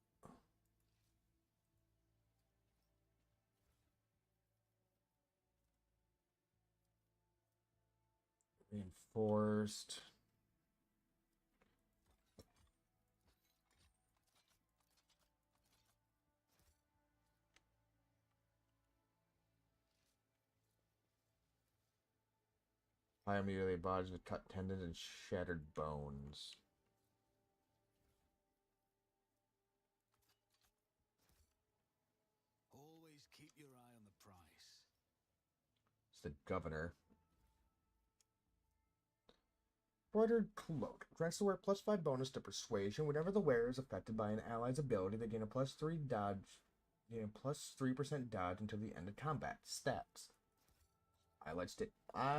Reinforced. High mutilated bodies with cut tendons and shattered bones. Always keep your eye on the price. It's the governor. Embroidered cloak. Grants the wearer +5 bonus to persuasion. Whenever the wearer is affected by an ally's ability, they gain a +3 dodge. Gain a +3% dodge until the end of combat. Stats. I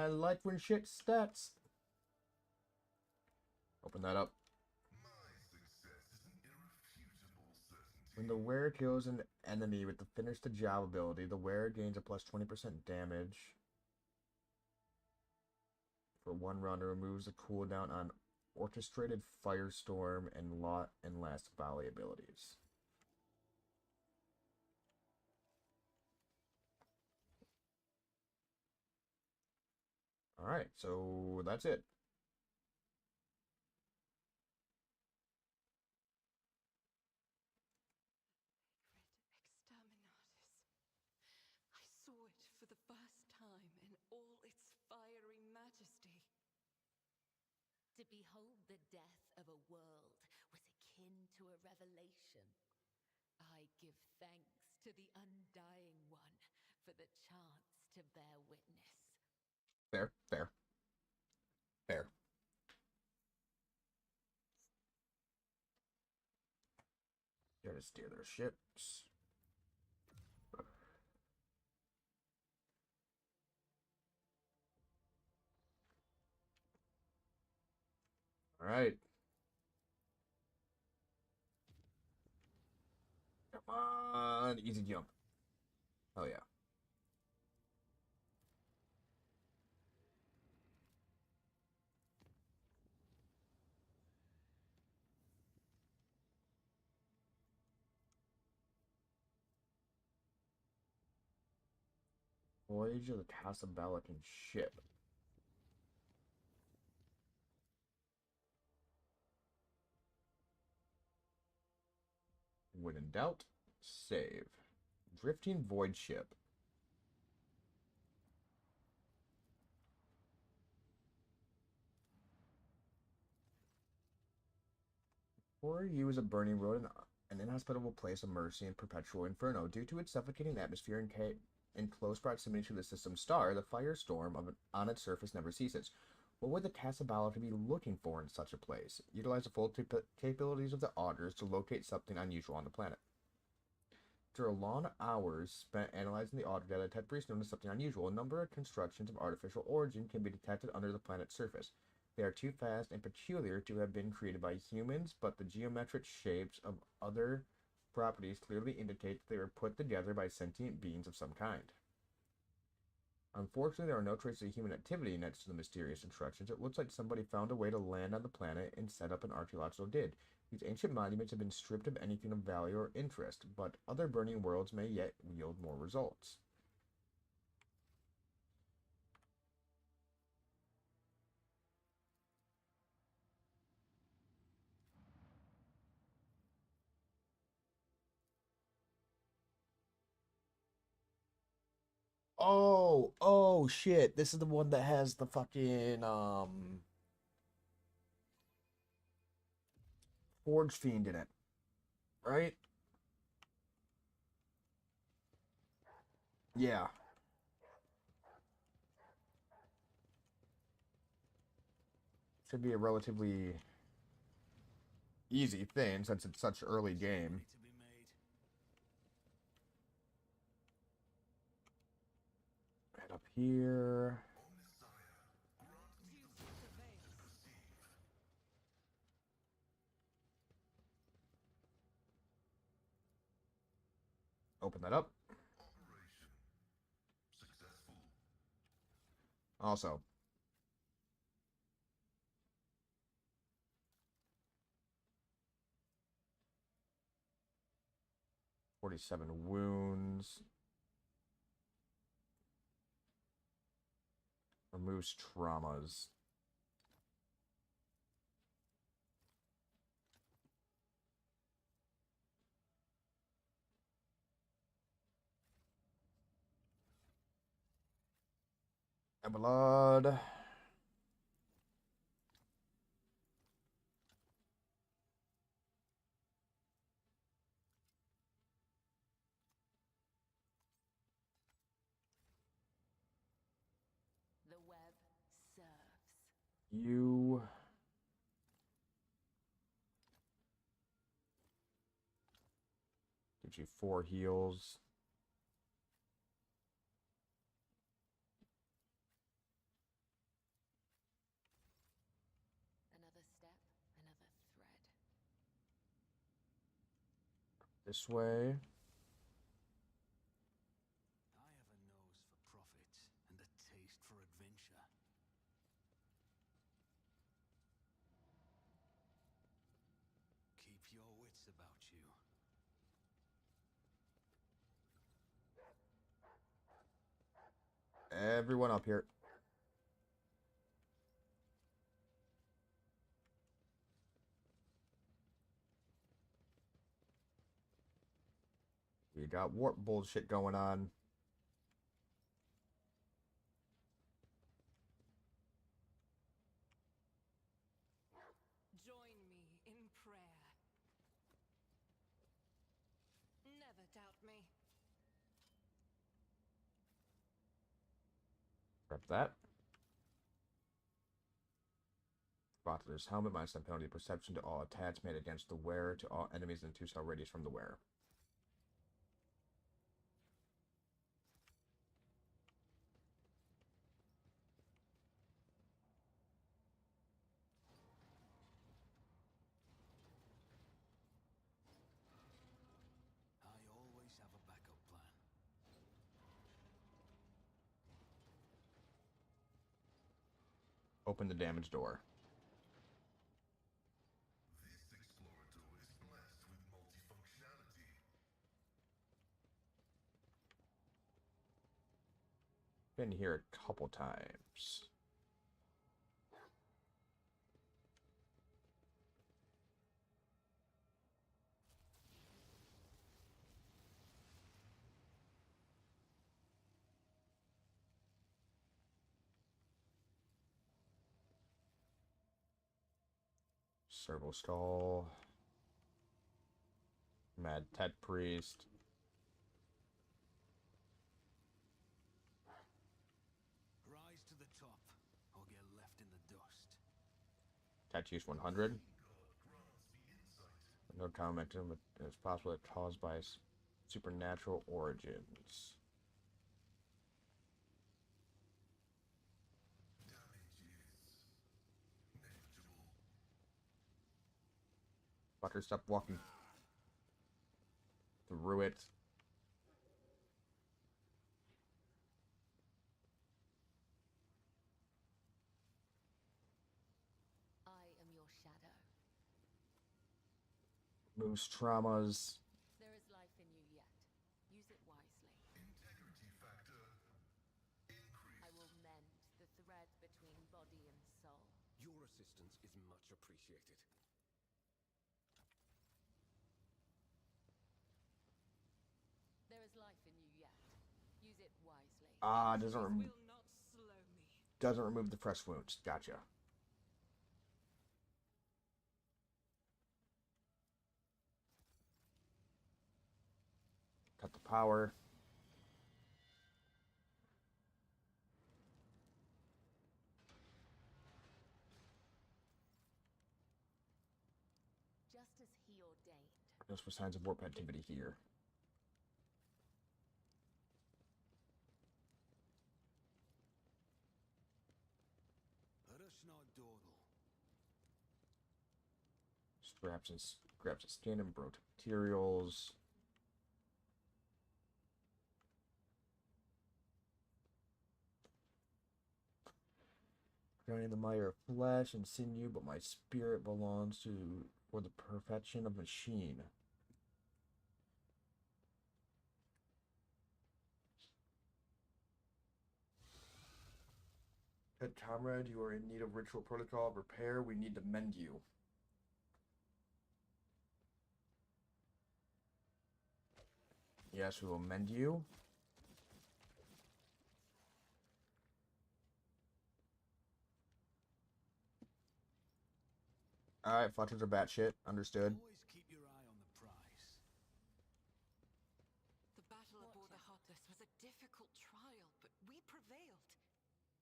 like when shit stats. Open that up. My success is an irrefutable certainty. When the wearer kills an enemy with the finish the job ability, the wearer gains a +20% damage for 1 round and removes the cooldown on orchestrated firestorm and last volley abilities. Alright, so that's it. Exterminatus. I saw it for the first time in all its fiery majesty. To behold the death of a world was akin to a revelation. I give thanks to to the Undying One for the chance to bear witness. Fair, fair, fair. Gotta steer their ships. All right. Come on, easy jump. Oh yeah. Voyage of the Casabelican ship. When in doubt, save. Drifting Void Ship. Or use a burning road in an inhospitable place of mercy and perpetual inferno. Due to its suffocating atmosphere and in close proximity to the system's star, the firestorm on its surface never ceases. What would the Casabelica be looking for in such a place? Utilize the full capabilities of the augurs to locate something unusual on the planet. After long hours spent analyzing the auger data, Ted Priest noticed something unusual. A number of constructions of artificial origin can be detected under the planet's surface. They are too fast and peculiar to have been created by humans, but the geometric shapes of other properties clearly indicate that they were put together by sentient beings of some kind. Unfortunately, there are no traces of human activity next to the mysterious constructions. It looks like somebody found a way to land on the planet and set up an archaeological dig. These ancient monuments have been stripped of anything of value or interest, but other burning worlds may yet yield more results. Oh shit. This is the one that has the fucking Forge Fiend in it. Right? Yeah. Should be a relatively easy thing since it's such early game. To be made. Head up here. Open that up. Operation successful. Also, $47 wounds. Removes traumas. Blood. The web serves. You. Gives you 4 heals. Another step, another thread. This way. I have a nose for profit and a taste for adventure. Keep your wits about you. Everyone up here. We got warp bullshit going on. Join me in prayer. Never doubt me. Prep that. Bottler's helmet minus the penalty of perception to all attacks made against the wearer to all enemies in 2-cell radius from the wearer. I always have a backup plan. Open the damaged door. This Explorator is blessed with multifunctionality. Been here a couple times. Servo stall. Mad Tet Priest. Rise to the top, or get left in the dust. Tattoos 100. God grants me insight. No commenting, but it's possible that caused by supernatural origins. Damage is negligible. Fucker, stop walking through it. I am your shadow. Moves traumas. There is life in you yet. Use it wisely. Integrity factor increased. I will mend the thread between body and soul. Your assistance is much appreciated. There is life in you yet. Use it wisely. Doesn't Will not slow me. doesn't remove the fresh wounds. Gotcha. Cut the power. Just as he ordained. Just for signs of warp activity here. Rushnod Dordal. Grabs a skin and broke materials. Drowning in the mire of flesh and sinew, but my spirit belongs to for the perfection of machine. Good comrade, you are in need of ritual protocol repair. We need to mend you. Yes, we will mend you. Alright, fletchers are batshit. Understood. Always keep your eye on the prize. The battle aboard the Heartless was a difficult trial, but we prevailed.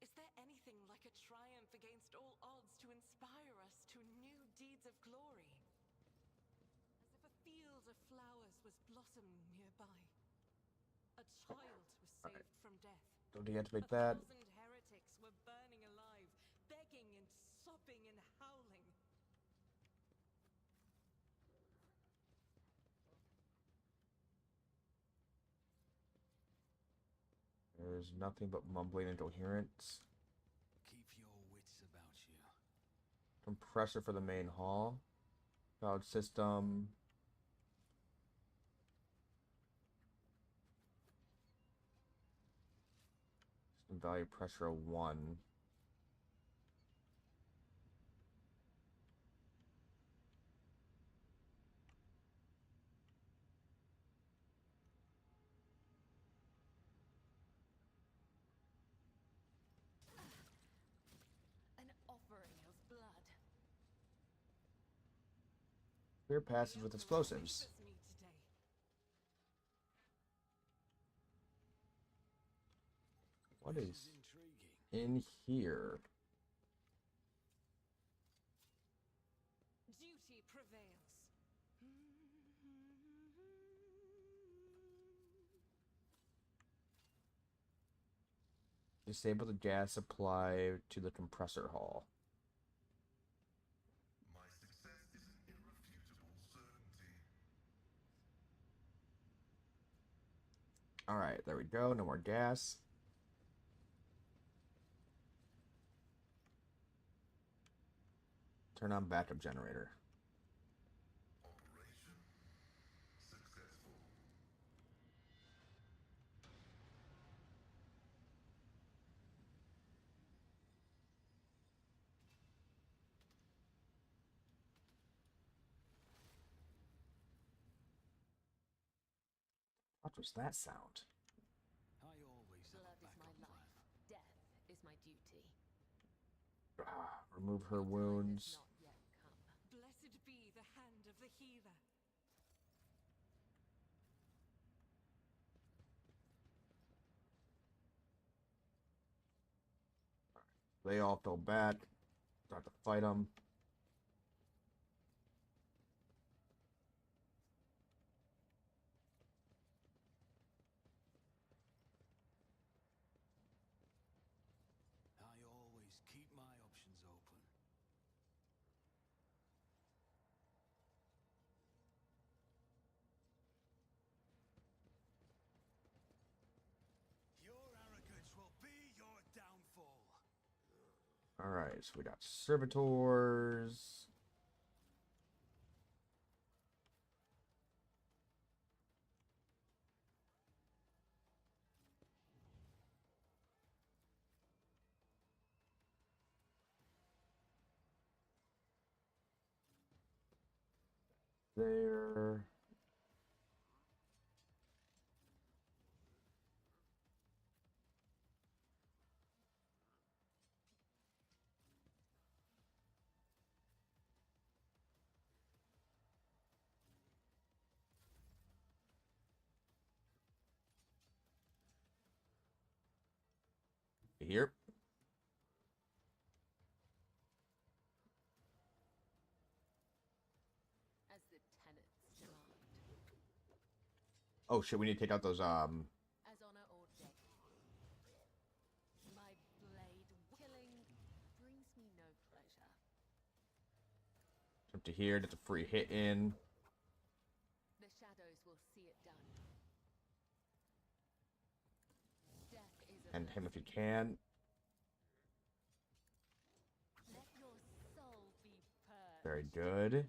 Is there anything like a triumph against all odds to inspire us to new deeds of glory? As if a field of flowers was blossoming nearby. A child was saved from death. Don't deactivate A that. thousand heretics were burning alive, begging and sobbing and howling. There's nothing but mumbling incoherence. Keep your wits about you. Compressor for the main hall. Cloud system. System value pressure 1. An offering of blood. Clear passage with explosives. Favors me today. What is? Intriguing. in here. Duty prevails. Disable the gas supply to the compressor hall. My success is an irrefutable certainty. Alright, there we go. No more gas. Turn on backup generator. Operation successful. What was that sound? I always have Blood a is my backup life. plan. Death is my duty. Remove her Your time has wounds. not yet come. Blessed be the hand of the healer. They all fell back. Start to fight them. I always keep my options open. Your arrogance will be your downfall. Alright, so we got servitors. There. Here. As the tenets demand. Oh shit, we need to take out those As honor or death. My blade killing brings me no pleasure. up to here, get the free hit in. The shadows will see it done. Death is a And him if you blessing. can. Let your soul be purged. Very good.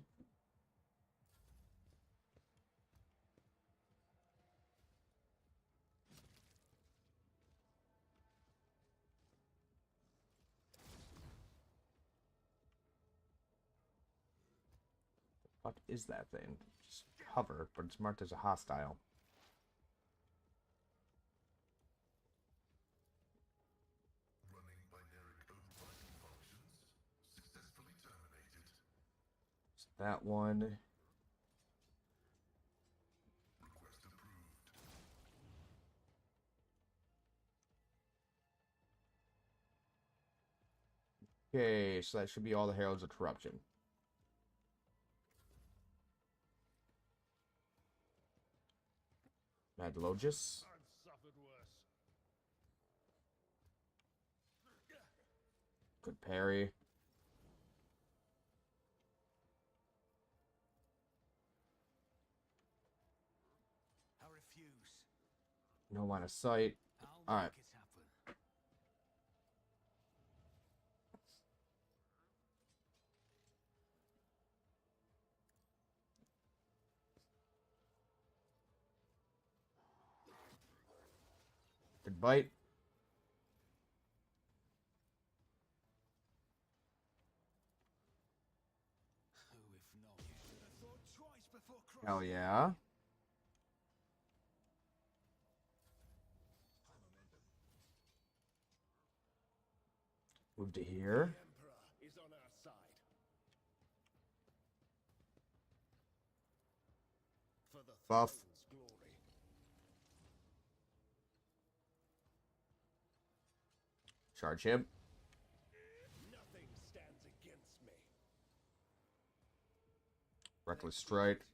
What is that thing? Just hover, but it's marked as a hostile. Running binary override functions successfully terminated. So that one. Request approved. Okay, so that should be all the Heralds of Corruption. Madlogus. I've suffered worse. Good parry. I refuse. No line of sight. I'll All make right. it happen. Good bite. Who, if not, you should have thought twice before crossing. Hell yeah. Move to here. The Emperor is on our side. For the Buff. throne's glory. Charge him. Nothing stands against me. Reckless strike.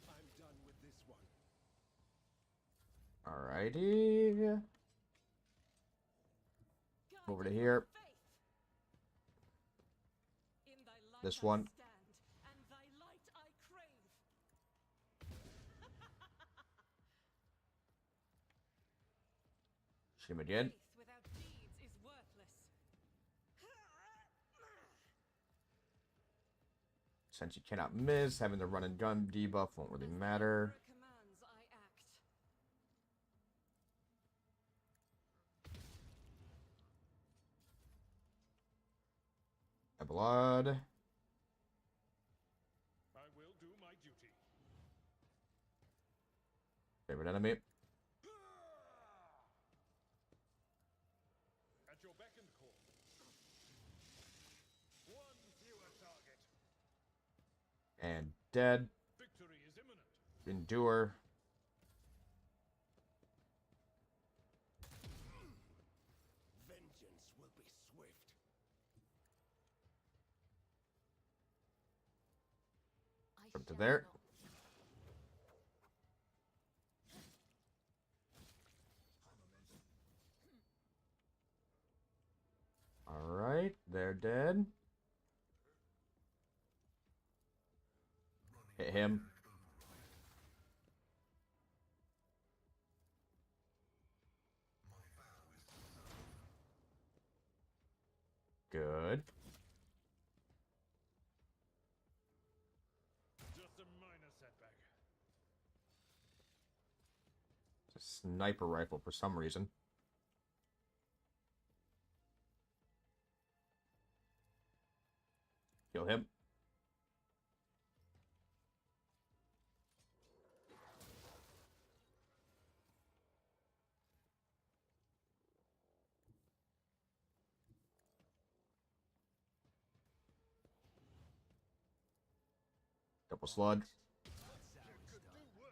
I'm done with this one. Alrighty. Over to here. This one. Shoot him again. Since you cannot miss, having the run and gun debuff won't really matter. Blood. I will do my duty. Favorite enemy. At your beck and call. One fewer target. And dead. Victory is imminent. Endure. Vengeance will be swift. Up to there. Alright, they're dead. Hit him. Good. Just a minor setback. It's a sniper rifle for some reason. Kill him. Double sludge. Could do worse,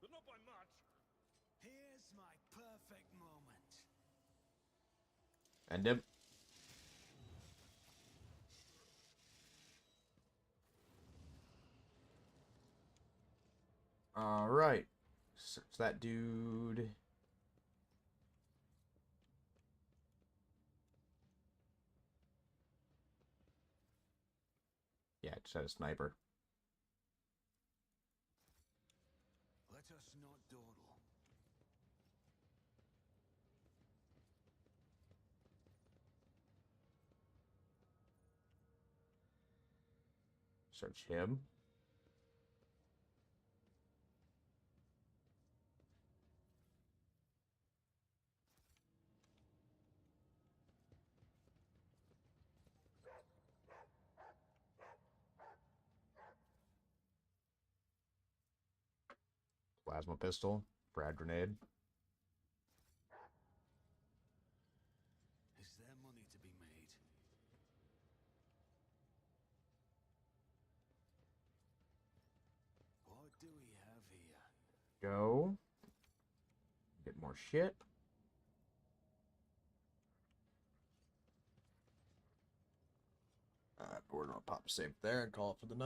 but not by much. Here's my perfect moment. End him. Alright. Search that dude. Yeah, it just had a sniper. Let us not dawdle. Search him. Plasma pistol. Frag grenade. Is there money to be made? What do we have here? Go. Get more shit. We're gonna pop save there and call it for the night.